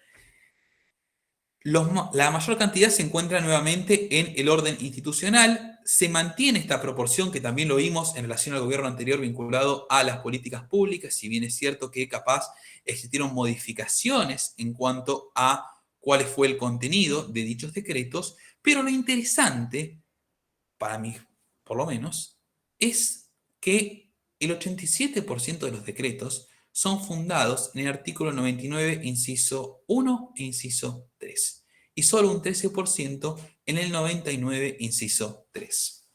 la mayor cantidad se encuentra nuevamente en el orden institucional. Se mantiene esta proporción que también lo vimos en relación al gobierno anterior vinculado a las políticas públicas, si bien es cierto que capaz existieron modificaciones en cuanto a cuál fue el contenido de dichos decretos, pero lo interesante, para mí por lo menos, es que el 87% de los decretos son fundados en el artículo 99, inciso 1 e inciso 3, y solo un 13% en el 99, inciso 3.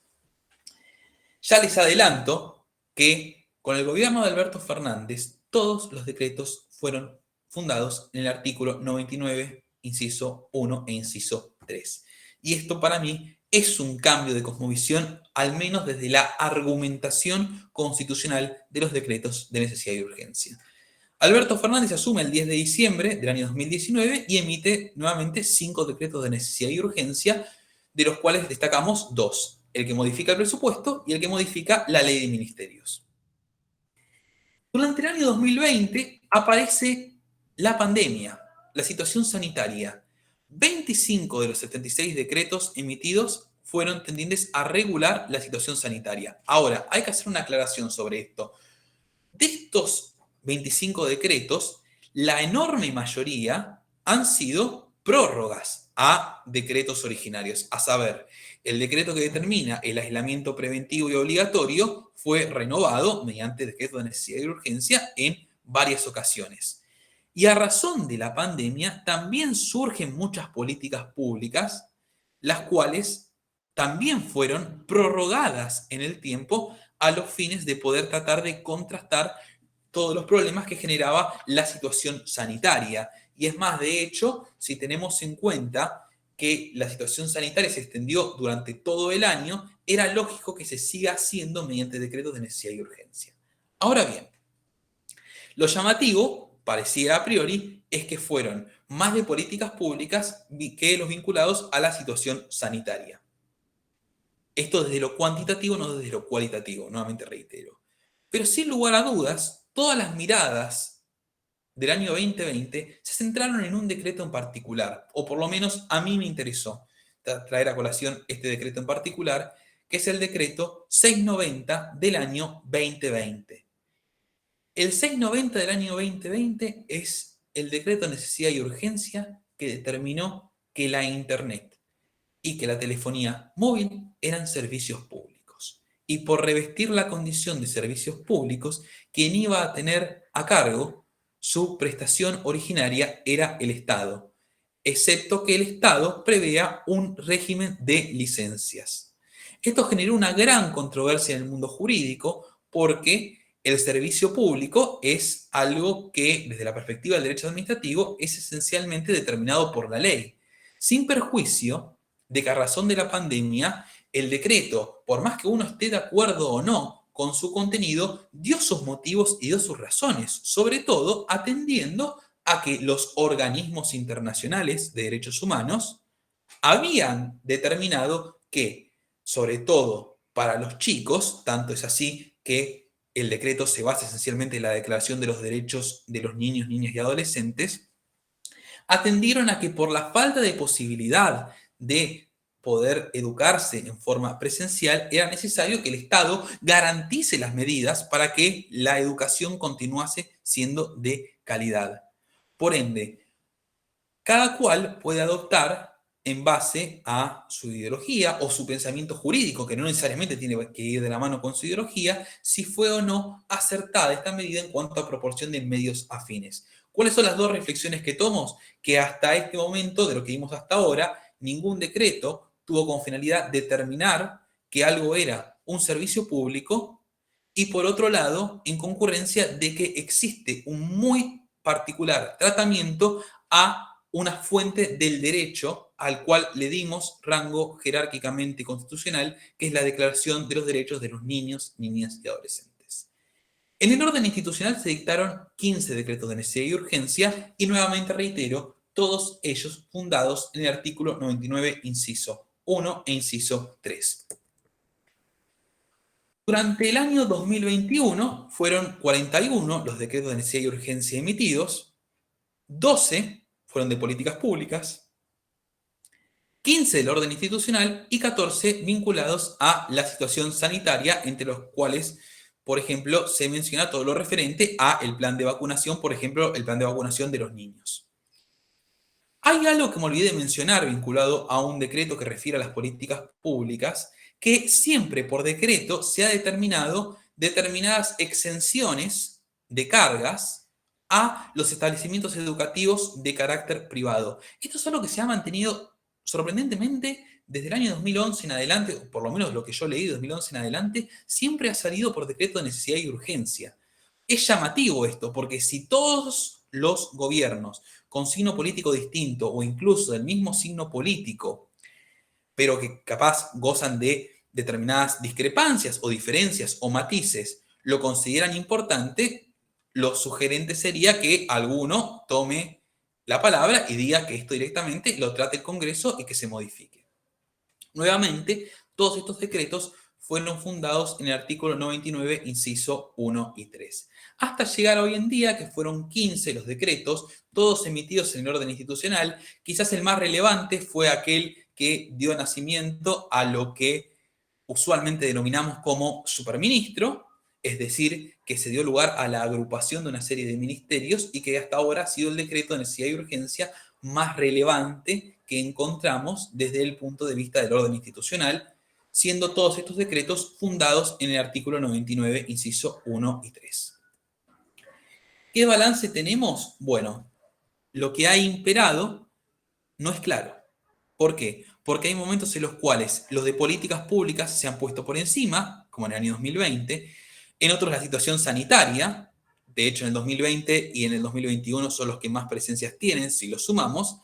Ya les adelanto que con el gobierno de Alberto Fernández, todos los decretos fueron fundados en el artículo 99, inciso 1 e inciso 3. Y esto para mí es un cambio de cosmovisión, al menos desde la argumentación constitucional de los decretos de necesidad y urgencia. Alberto Fernández asume el 10 de diciembre del año 2019 y emite nuevamente 5 decretos de necesidad y urgencia, de los cuales destacamos 2, el que modifica el presupuesto y el que modifica la ley de ministerios. Durante el año 2020 aparece la pandemia, la situación sanitaria. 25 de los 76 decretos emitidos fueron tendientes a regular la situación sanitaria. Ahora, hay que hacer una aclaración sobre esto. De estos 25 decretos, la enorme mayoría han sido prórrogas a decretos originarios. A saber, el decreto que determina el aislamiento preventivo y obligatorio fue renovado mediante decreto de necesidad y urgencia en varias ocasiones. Y a razón de la pandemia, también surgen muchas políticas públicas, las cuales también fueron prorrogadas en el tiempo a los fines de poder tratar de contrastar todos los problemas que generaba la situación sanitaria. Y es más, de hecho, si tenemos en cuenta que la situación sanitaria se extendió durante todo el año, era lógico que se siga haciendo mediante decretos de necesidad y urgencia. Ahora bien, lo llamativo, parecía a priori, es que fueron más de políticas públicas que los vinculados a la situación sanitaria. Esto desde lo cuantitativo, no desde lo cualitativo, nuevamente reitero. Pero sin lugar a dudas, todas las miradas del año 2020 se centraron en un decreto en particular, o por lo menos a mí me interesó traer a colación este decreto en particular, que es el decreto 690 del año 2020. El 690 del año 2020 es el decreto de necesidad y urgencia que determinó que la Internet y que la telefonía móvil eran servicios públicos. Y por revestir la condición de servicios públicos, quien iba a tener a cargo su prestación originaria era el Estado, excepto que el Estado prevea un régimen de licencias. Esto generó una gran controversia en el mundo jurídico porque el servicio público es algo que, desde la perspectiva del derecho administrativo, es esencialmente determinado por la ley, sin perjuicio de que a razón de la pandemia, el decreto, por más que uno esté de acuerdo o no con su contenido, dio sus motivos y dio sus razones, sobre todo atendiendo a que los organismos internacionales de derechos humanos habían determinado que, sobre todo para los chicos, tanto es así que el decreto se basa esencialmente en la Declaración de los Derechos de los Niños, Niñas y Adolescentes, atendieron a que por la falta de posibilidad de poder educarse en forma presencial, era necesario que el Estado garantice las medidas para que la educación continuase siendo de calidad. Por ende, cada cual puede adoptar en base a su ideología o su pensamiento jurídico, que no necesariamente tiene que ir de la mano con su ideología, si fue o no acertada esta medida en cuanto a proporción de medios afines. ¿Cuáles son las dos reflexiones que tomo? Que hasta este momento, de lo que vimos hasta ahora, ningún decreto tuvo como finalidad determinar que algo era un servicio público y por otro lado, en concurrencia de que existe un muy particular tratamiento a una fuente del derecho al cual le dimos rango jerárquicamente constitucional, que es la Declaración de los Derechos de los Niños, Niñas y Adolescentes. En el orden institucional se dictaron 15 decretos de necesidad y urgencia, y nuevamente reitero, todos ellos fundados en el artículo 99, inciso 1 e inciso 3. Durante el año 2021 fueron 41 los decretos de necesidad y urgencia emitidos, 12 fueron de políticas públicas, 15 del orden institucional y 14 vinculados a la situación sanitaria, entre los cuales, por ejemplo, se menciona todo lo referente a el plan de vacunación, por ejemplo, el plan de vacunación de los niños. Hay algo que me olvidé de mencionar vinculado a un decreto que refiere a las políticas públicas, que siempre por decreto se ha determinado determinadas exenciones de cargas a los establecimientos educativos de carácter privado. Esto es algo que se ha mantenido sorprendentemente desde el año 2011 en adelante, o por lo menos lo que yo leí de 2011 en adelante, siempre ha salido por decreto de necesidad y urgencia. Es llamativo esto, porque si todos los gobiernos con signo político distinto o incluso del mismo signo político, pero que capaz gozan de determinadas discrepancias o diferencias o matices, lo consideran importante, lo sugerente sería que alguno tome la palabra y diga que esto directamente lo trate el Congreso y que se modifique. Nuevamente, todos estos decretos fueron fundados en el artículo 99, inciso 1 y 3. Hasta llegar hoy en día, que fueron 15 los decretos, todos emitidos en el orden institucional. Quizás el más relevante fue aquel que dio nacimiento a lo que usualmente denominamos como superministro, es decir, que se dio lugar a la agrupación de una serie de ministerios y que hasta ahora ha sido el decreto de necesidad y urgencia más relevante que encontramos desde el punto de vista del orden institucional, siendo todos estos decretos fundados en el artículo 99, inciso 1 y 3. ¿Qué balance tenemos? Bueno, lo que ha imperado no es claro. ¿Por qué? Porque hay momentos en los cuales los de políticas públicas se han puesto por encima, como en el año 2020, en otros la situación sanitaria, de hecho en el 2020 y en el 2021 son los que más presencias tienen, si los sumamos,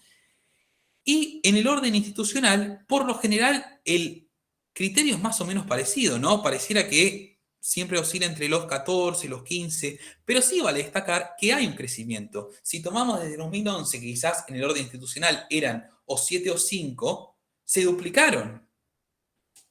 y en el orden institucional, por lo general, el criterio es más o menos parecido, ¿no? Pareciera que siempre oscila entre los 14, los 15, pero sí vale destacar que hay un crecimiento. Si tomamos desde 2011, que quizás en el orden institucional eran o 7 o 5, se duplicaron.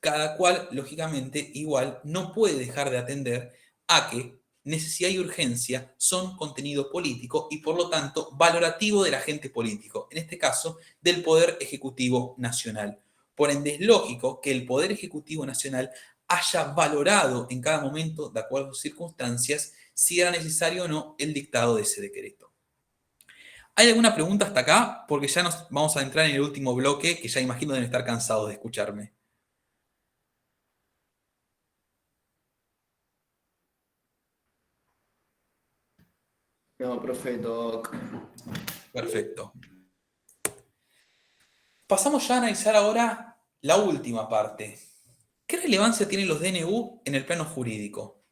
Cada cual, lógicamente, igual no puede dejar de atender a que necesidad y urgencia son contenido político y por lo tanto valorativo del agente político, en este caso del Poder Ejecutivo Nacional. Por ende, es lógico que el Poder Ejecutivo Nacional haya valorado en cada momento, de acuerdo a sus circunstancias, si era necesario o no el dictado de ese decreto. ¿Hay alguna pregunta hasta acá? Porque ya nos vamos a entrar en el último bloque, que ya imagino deben estar cansados de escucharme. No, profe, Doc. Perfecto. Pasamos ya a analizar ahora la última parte. ¿Qué relevancia tienen los DNU en el plano jurídico?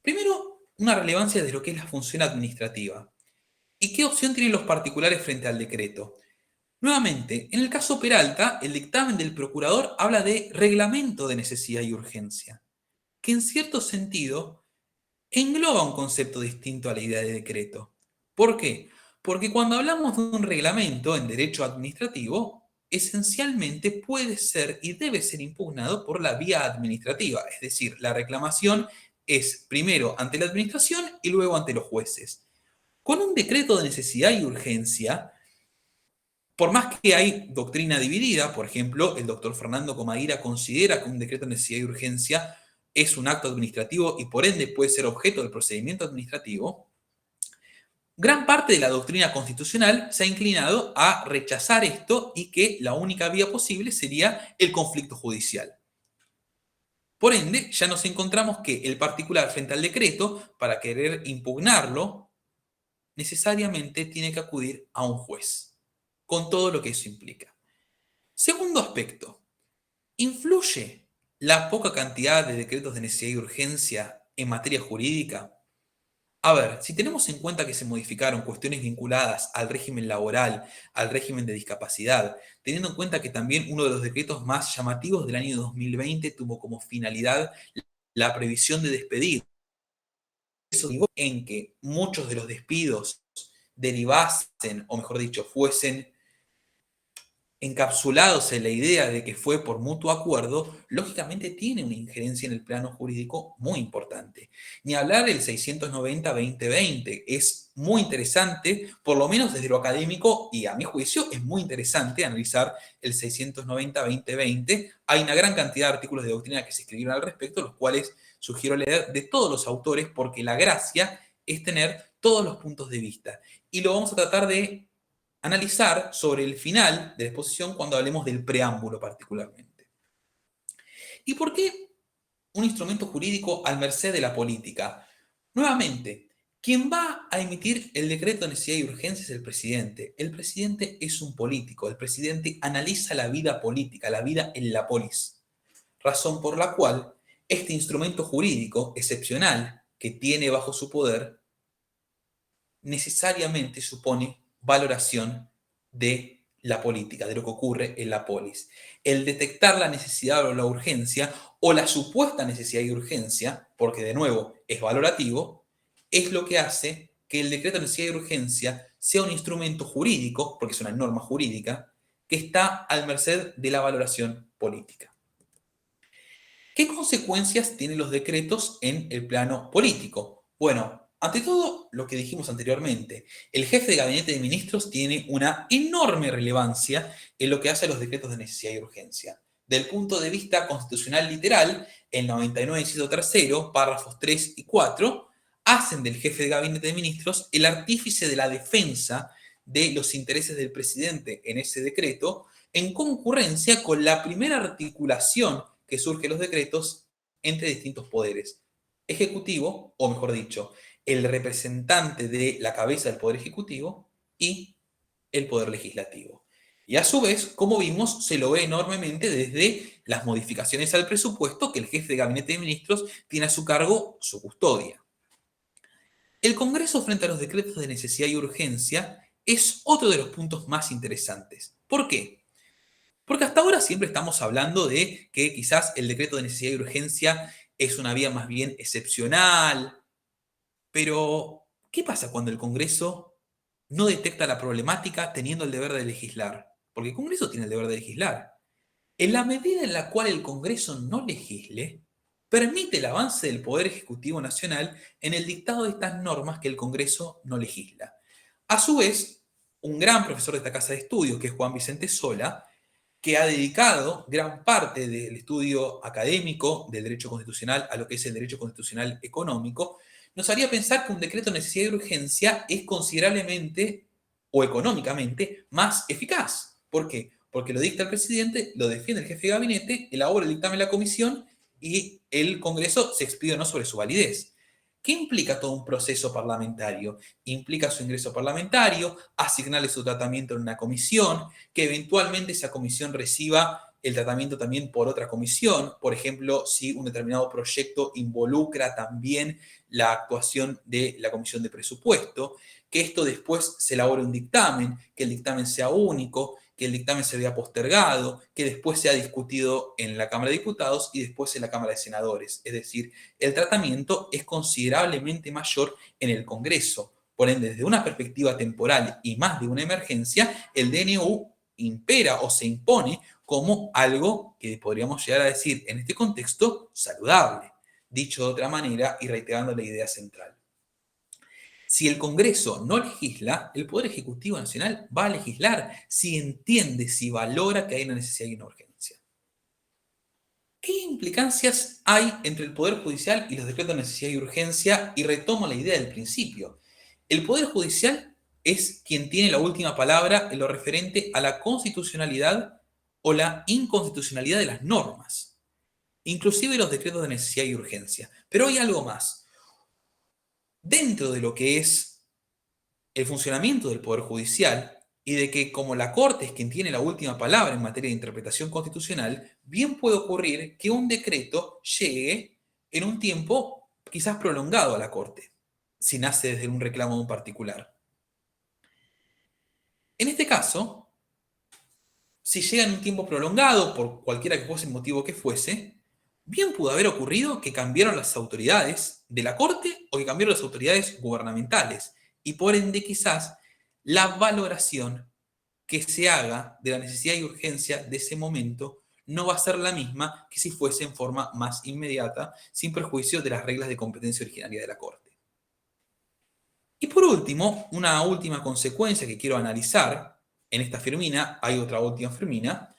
Primero, una relevancia de lo que es la función administrativa. ¿Y qué opción tienen los particulares frente al decreto? Nuevamente, en el caso Peralta, el dictamen del procurador habla de reglamento de necesidad y urgencia, que en cierto sentido engloba un concepto distinto a la idea de decreto. ¿Por qué? Porque cuando hablamos de un reglamento en derecho administrativo, esencialmente puede ser y debe ser impugnado por la vía administrativa, es decir, la reclamación es primero ante la administración y luego ante los jueces. Con un decreto de necesidad y urgencia, por más que hay doctrina dividida, por ejemplo, el doctor Fernando Comaguira considera que un decreto de necesidad y urgencia es un acto administrativo y por ende puede ser objeto del procedimiento administrativo, gran parte de la doctrina constitucional se ha inclinado a rechazar esto y que la única vía posible sería el conflicto judicial. Por ende, ya nos encontramos que el particular frente al decreto, para querer impugnarlo, necesariamente tiene que acudir a un juez, con todo lo que eso implica. Segundo aspecto, ¿influye la poca cantidad de decretos de necesidad y urgencia en materia jurídica? A ver, si tenemos en cuenta que se modificaron cuestiones vinculadas al régimen laboral, al régimen de discapacidad, teniendo en cuenta que también uno de los decretos más llamativos del año 2020 tuvo como finalidad la previsión de despedir, eso en que muchos de los despidos derivasen, o mejor dicho, fuesen encapsulados en la idea de que fue por mutuo acuerdo, lógicamente tiene una injerencia en el plano jurídico muy importante. Ni hablar del 690-2020, es muy interesante, por lo menos desde lo académico, y a mi juicio es muy interesante analizar el 690-2020. Hay una gran cantidad de artículos de doctrina que se escribieron al respecto, los cuales sugiero leer de todos los autores, porque la gracia es tener todos los puntos de vista. Y lo vamos a tratar de analizar sobre el final de la exposición cuando hablemos del preámbulo particularmente. ¿Y por qué un instrumento jurídico al merced de la política? Nuevamente, quien va a emitir el decreto de necesidad y urgencia es el presidente. El presidente es un político, el presidente analiza la vida política, la vida en la polis. Razón por la cual este instrumento jurídico excepcional que tiene bajo su poder necesariamente supone valoración de la política, de lo que ocurre en la polis. El detectar la necesidad o la urgencia, o la supuesta necesidad y urgencia, porque de nuevo es valorativo, es lo que hace que el decreto de necesidad y urgencia sea un instrumento jurídico, porque es una norma jurídica, que está al merced de la valoración política. ¿Qué consecuencias tienen los decretos en el plano político? Bueno, ante todo, lo que dijimos anteriormente, el jefe de gabinete de ministros tiene una enorme relevancia en lo que hace a los decretos de necesidad y urgencia. Del punto de vista constitucional literal, el 99, inciso tercero, párrafos 3 y 4, hacen del jefe de gabinete de ministros el artífice de la defensa de los intereses del presidente en ese decreto, en concurrencia con la primera articulación que surge de los decretos entre distintos poderes. Ejecutivo, o mejor dicho, el representante de la cabeza del Poder Ejecutivo y el Poder Legislativo. Y a su vez, como vimos, se lo ve enormemente desde las modificaciones al presupuesto que el jefe de gabinete de ministros tiene a su cargo su custodia. El Congreso frente a los decretos de necesidad y urgencia es otro de los puntos más interesantes. ¿Por qué? Porque hasta ahora siempre estamos hablando de que quizás el decreto de necesidad y urgencia es una vía más bien excepcional, pero ¿qué pasa cuando el Congreso no detecta la problemática teniendo el deber de legislar? Porque el Congreso tiene el deber de legislar. En la medida en la cual el Congreso no legisle, permite el avance del Poder Ejecutivo Nacional en el dictado de estas normas que el Congreso no legisla. A su vez, un gran profesor de esta casa de estudios, que es Juan Vicente Sola, que ha dedicado gran parte del estudio académico del derecho constitucional a lo que es el derecho constitucional económico, nos haría pensar que un decreto de necesidad y urgencia es considerablemente o económicamente más eficaz. ¿Por qué? Porque lo dicta el presidente, lo defiende el jefe de gabinete, elabora el dictamen de la comisión y el Congreso se expide o no sobre su validez. ¿Qué implica todo un proceso parlamentario? Implica su ingreso parlamentario, asignarle su tratamiento en una comisión, que eventualmente esa comisión reciba el tratamiento también por otra comisión. Por ejemplo, si un determinado proyecto involucra también la actuación de la comisión de presupuesto, que esto después se elabore un dictamen, que el dictamen sea único, que el dictamen se vea postergado, que después sea discutido en la Cámara de Diputados y después en la Cámara de Senadores. Es decir, el tratamiento es considerablemente mayor en el Congreso. Por ende, desde una perspectiva temporal y más de una emergencia, el DNU impera o se impone como algo que podríamos llegar a decir en este contexto saludable. Dicho de otra manera y reiterando la idea central. Si el Congreso no legisla, el Poder Ejecutivo Nacional va a legislar si entiende, si valora que hay una necesidad y una urgencia. ¿Qué implicancias hay entre el Poder Judicial y los decretos de necesidad y urgencia? Y retomo la idea del principio. El Poder Judicial es quien tiene la última palabra en lo referente a la constitucionalidad o la inconstitucionalidad de las normas, inclusive los decretos de necesidad y urgencia. Pero hay algo más. Dentro de lo que es el funcionamiento del Poder Judicial y de que como la Corte es quien tiene la última palabra en materia de interpretación constitucional, bien puede ocurrir que un decreto llegue en un tiempo quizás prolongado a la Corte, si nace desde un reclamo en particular. En este caso, si llega en un tiempo prolongado, por cualquiera que fuese el motivo que fuese, bien pudo haber ocurrido que cambiaron las autoridades de la Corte o que cambiaron las autoridades gubernamentales y por ende quizás la valoración que se haga de la necesidad y urgencia de ese momento no va a ser la misma que si fuese en forma más inmediata, sin perjuicio de las reglas de competencia originaria de la Corte. Y por último, una última consecuencia que quiero analizar en esta firmina, hay otra última firmina,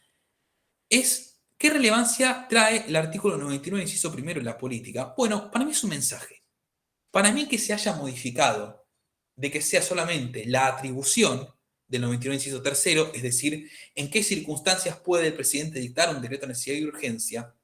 es ¿qué relevancia trae el artículo 99, inciso primero en la política? Bueno, para mí es un mensaje. Para mí que se haya modificado de que sea solamente la atribución del 99, inciso tercero, es decir, en qué circunstancias puede el presidente dictar un decreto de necesidad y urgencia,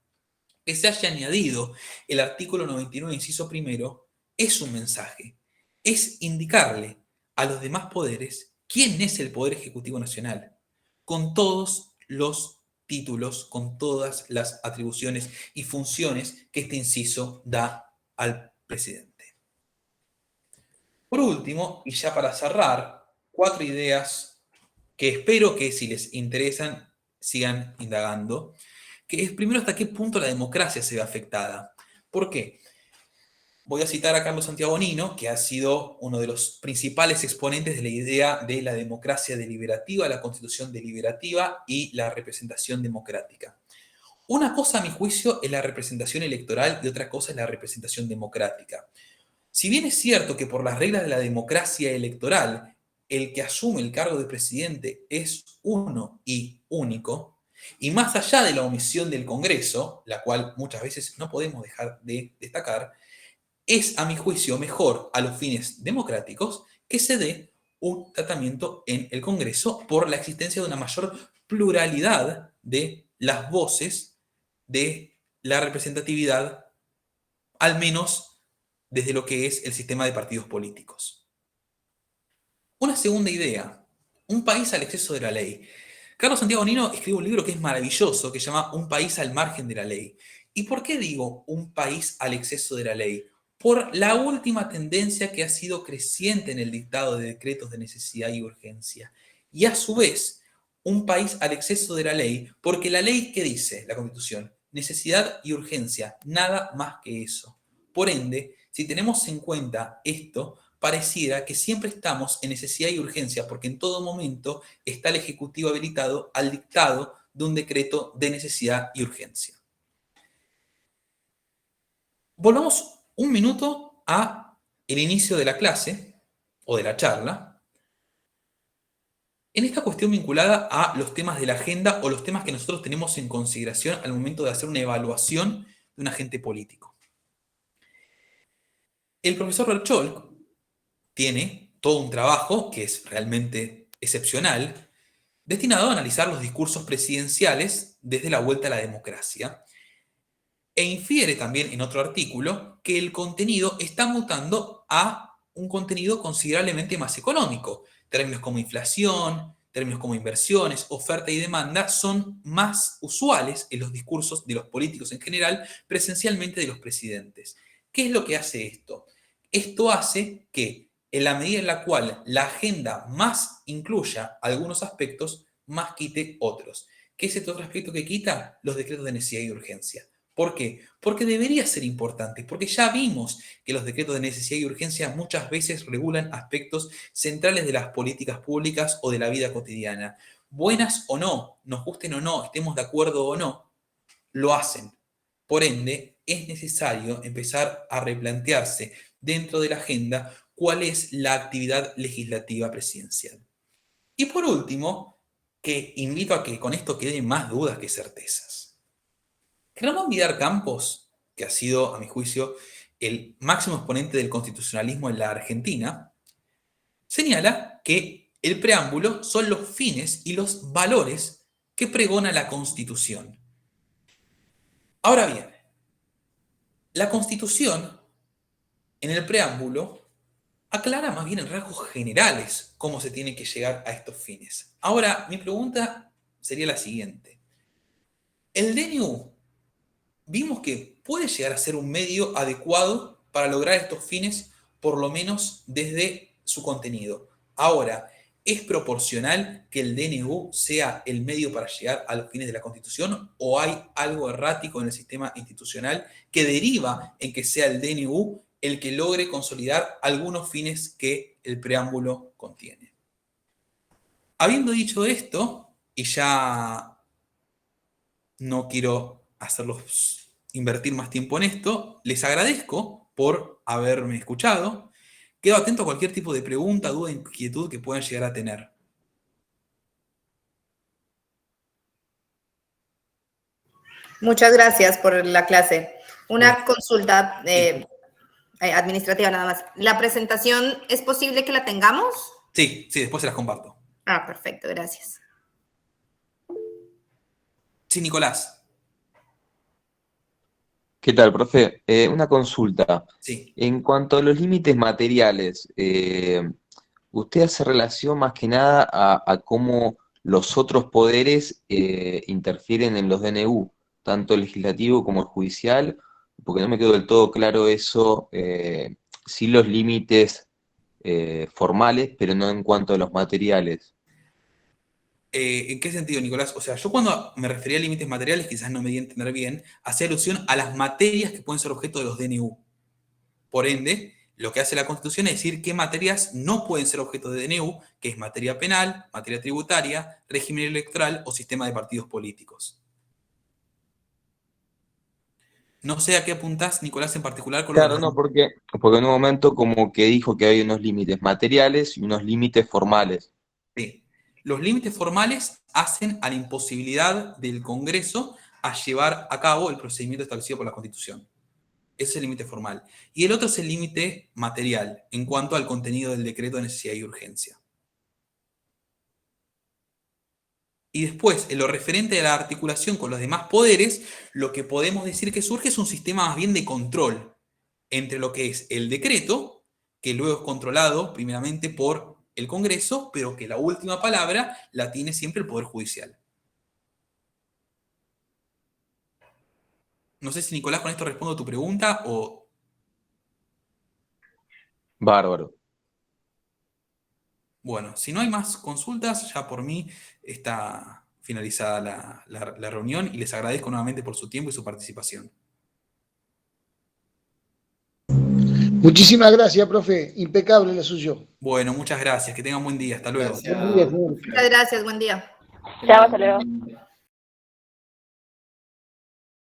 que se haya añadido el artículo 99, inciso primero, es un mensaje. Es indicarle a los demás poderes quién es el Poder Ejecutivo Nacional, con todos los títulos, con todas las atribuciones y funciones que este inciso da al presidente. Por último, y ya para cerrar, 4 ideas que espero que si les interesan sigan indagando, que es primero hasta qué punto la democracia se ve afectada. ¿Por qué? Voy a citar a Carlos Santiago Nino, que ha sido uno de los principales exponentes de la idea de la democracia deliberativa, la constitución deliberativa y la representación democrática. Una cosa, a mi juicio, es la representación electoral y otra cosa es la representación democrática. Si bien es cierto que por las reglas de la democracia electoral, el que asume el cargo de presidente es uno y único, Y más allá de la omisión del Congreso, la cual muchas veces no podemos dejar de destacar, es, a mi juicio, mejor a los fines democráticos que se dé un tratamiento en el Congreso por la existencia de una mayor pluralidad de las voces de la representatividad, al menos desde lo que es el sistema de partidos políticos. Una segunda idea, un país al exceso de la ley. Carlos Santiago Nino escribe un libro que es maravilloso, que se llama Un país al margen de la ley. ¿Y por qué digo un país al exceso de la ley? Por la última tendencia que ha sido creciente en el dictado de decretos de necesidad y urgencia. Y a su vez, un país al exceso de la ley, porque la ley, ¿qué dice la Constitución? Necesidad y urgencia, nada más que eso. Por ende, si tenemos en cuenta esto, pareciera que siempre estamos en necesidad y urgencia, porque en todo momento está el Ejecutivo habilitado al dictado de un decreto de necesidad y urgencia. Volvamos un minuto a el inicio de la clase o de la charla, en esta cuestión vinculada a los temas de la agenda o los temas que nosotros tenemos en consideración al momento de hacer una evaluación de un agente político. El profesor Bercholk tiene todo un trabajo que es realmente excepcional, destinado a analizar los discursos presidenciales desde la vuelta a la democracia, e infiere también en otro artículo que el contenido está mutando a un contenido considerablemente más económico. Términos como inflación, términos como inversiones, oferta y demanda son más usuales en los discursos de los políticos en general, presencialmente de los presidentes. ¿Qué es lo que hace esto? Esto hace que, en la medida en la cual la agenda más incluya algunos aspectos, más quite otros. ¿Qué es este otro aspecto que quita? Los decretos de necesidad y urgencia. ¿Por qué? Porque debería ser importante, porque ya vimos que los decretos de necesidad y urgencia muchas veces regulan aspectos centrales de las políticas públicas o de la vida cotidiana. Buenas o no, nos gusten o no, estemos de acuerdo o no, lo hacen. Por ende, es necesario empezar a replantearse dentro de la agenda cuál es la actividad legislativa presidencial. Y por último, que invito a que con esto queden más dudas que certezas. Ramón Vidar Campos, que ha sido, a mi juicio, el máximo exponente del constitucionalismo en la Argentina, señala que el preámbulo son los fines y los valores que pregona la Constitución. Ahora bien, la Constitución, en el preámbulo, aclara más bien en rasgos generales cómo se tiene que llegar a estos fines. Ahora, mi pregunta sería la siguiente. ¿El DNU vimos que puede llegar a ser un medio adecuado para lograr estos fines, por lo menos desde su contenido? Ahora, ¿es proporcional que el DNU sea el medio para llegar a los fines de la Constitución o hay algo errático en el sistema institucional que deriva en que sea el DNU el que logre consolidar algunos fines que el preámbulo contiene? Habiendo dicho esto, y ya no quiero hacerlos invertir más tiempo en esto, les agradezco por haberme escuchado. Quedo atento a cualquier tipo de pregunta, duda, inquietud que puedan llegar a tener. Muchas gracias por la clase. Una Bueno. consulta administrativa nada más. ¿La presentación es posible que la tengamos? Sí, después se las comparto. Ah, perfecto, gracias. Sí, Nicolás. ¿Qué tal, profe? Una consulta. Sí. En cuanto a los límites materiales, usted hace relación más que nada a cómo los otros poderes interfieren en los DNU, tanto el legislativo como el judicial, porque no me quedó del todo claro eso, sí los límites formales, pero no en cuanto a los materiales. ¿En qué sentido, Nicolás? O sea, yo cuando me refería a límites materiales, quizás no me di a entender bien, hacía alusión a las materias que pueden ser objeto de los DNU. Por ende, lo que hace la Constitución es decir qué materias no pueden ser objeto de DNU, que es materia penal, materia tributaria, régimen electoral o sistema de partidos políticos. No sé a qué apuntás, Nicolás, en particular con Claro, no, porque en un momento como que dijo que hay unos límites materiales y unos límites formales. Sí. Los límites formales hacen a la imposibilidad del Congreso a llevar a cabo el procedimiento establecido por la Constitución. Ese es el límite formal. Y el otro es el límite material, en cuanto al contenido del decreto de necesidad y urgencia. Y después, en lo referente a la articulación con los demás poderes, lo que podemos decir que surge es un sistema más bien de control entre lo que es el decreto, que luego es controlado primeramente por el Congreso, pero que la última palabra la tiene siempre el Poder Judicial. No sé si, Nicolás, con esto respondo a tu pregunta o... Bárbaro. Bueno, si no hay más consultas, ya por mí está finalizada la reunión y les agradezco nuevamente por su tiempo y su participación. Muchísimas gracias, profe. Impecable lo suyo. Bueno, muchas gracias. Que tengan buen día. Hasta luego. Gracias. Buen día, señor. Muchas gracias, buen día. Chao, hasta luego.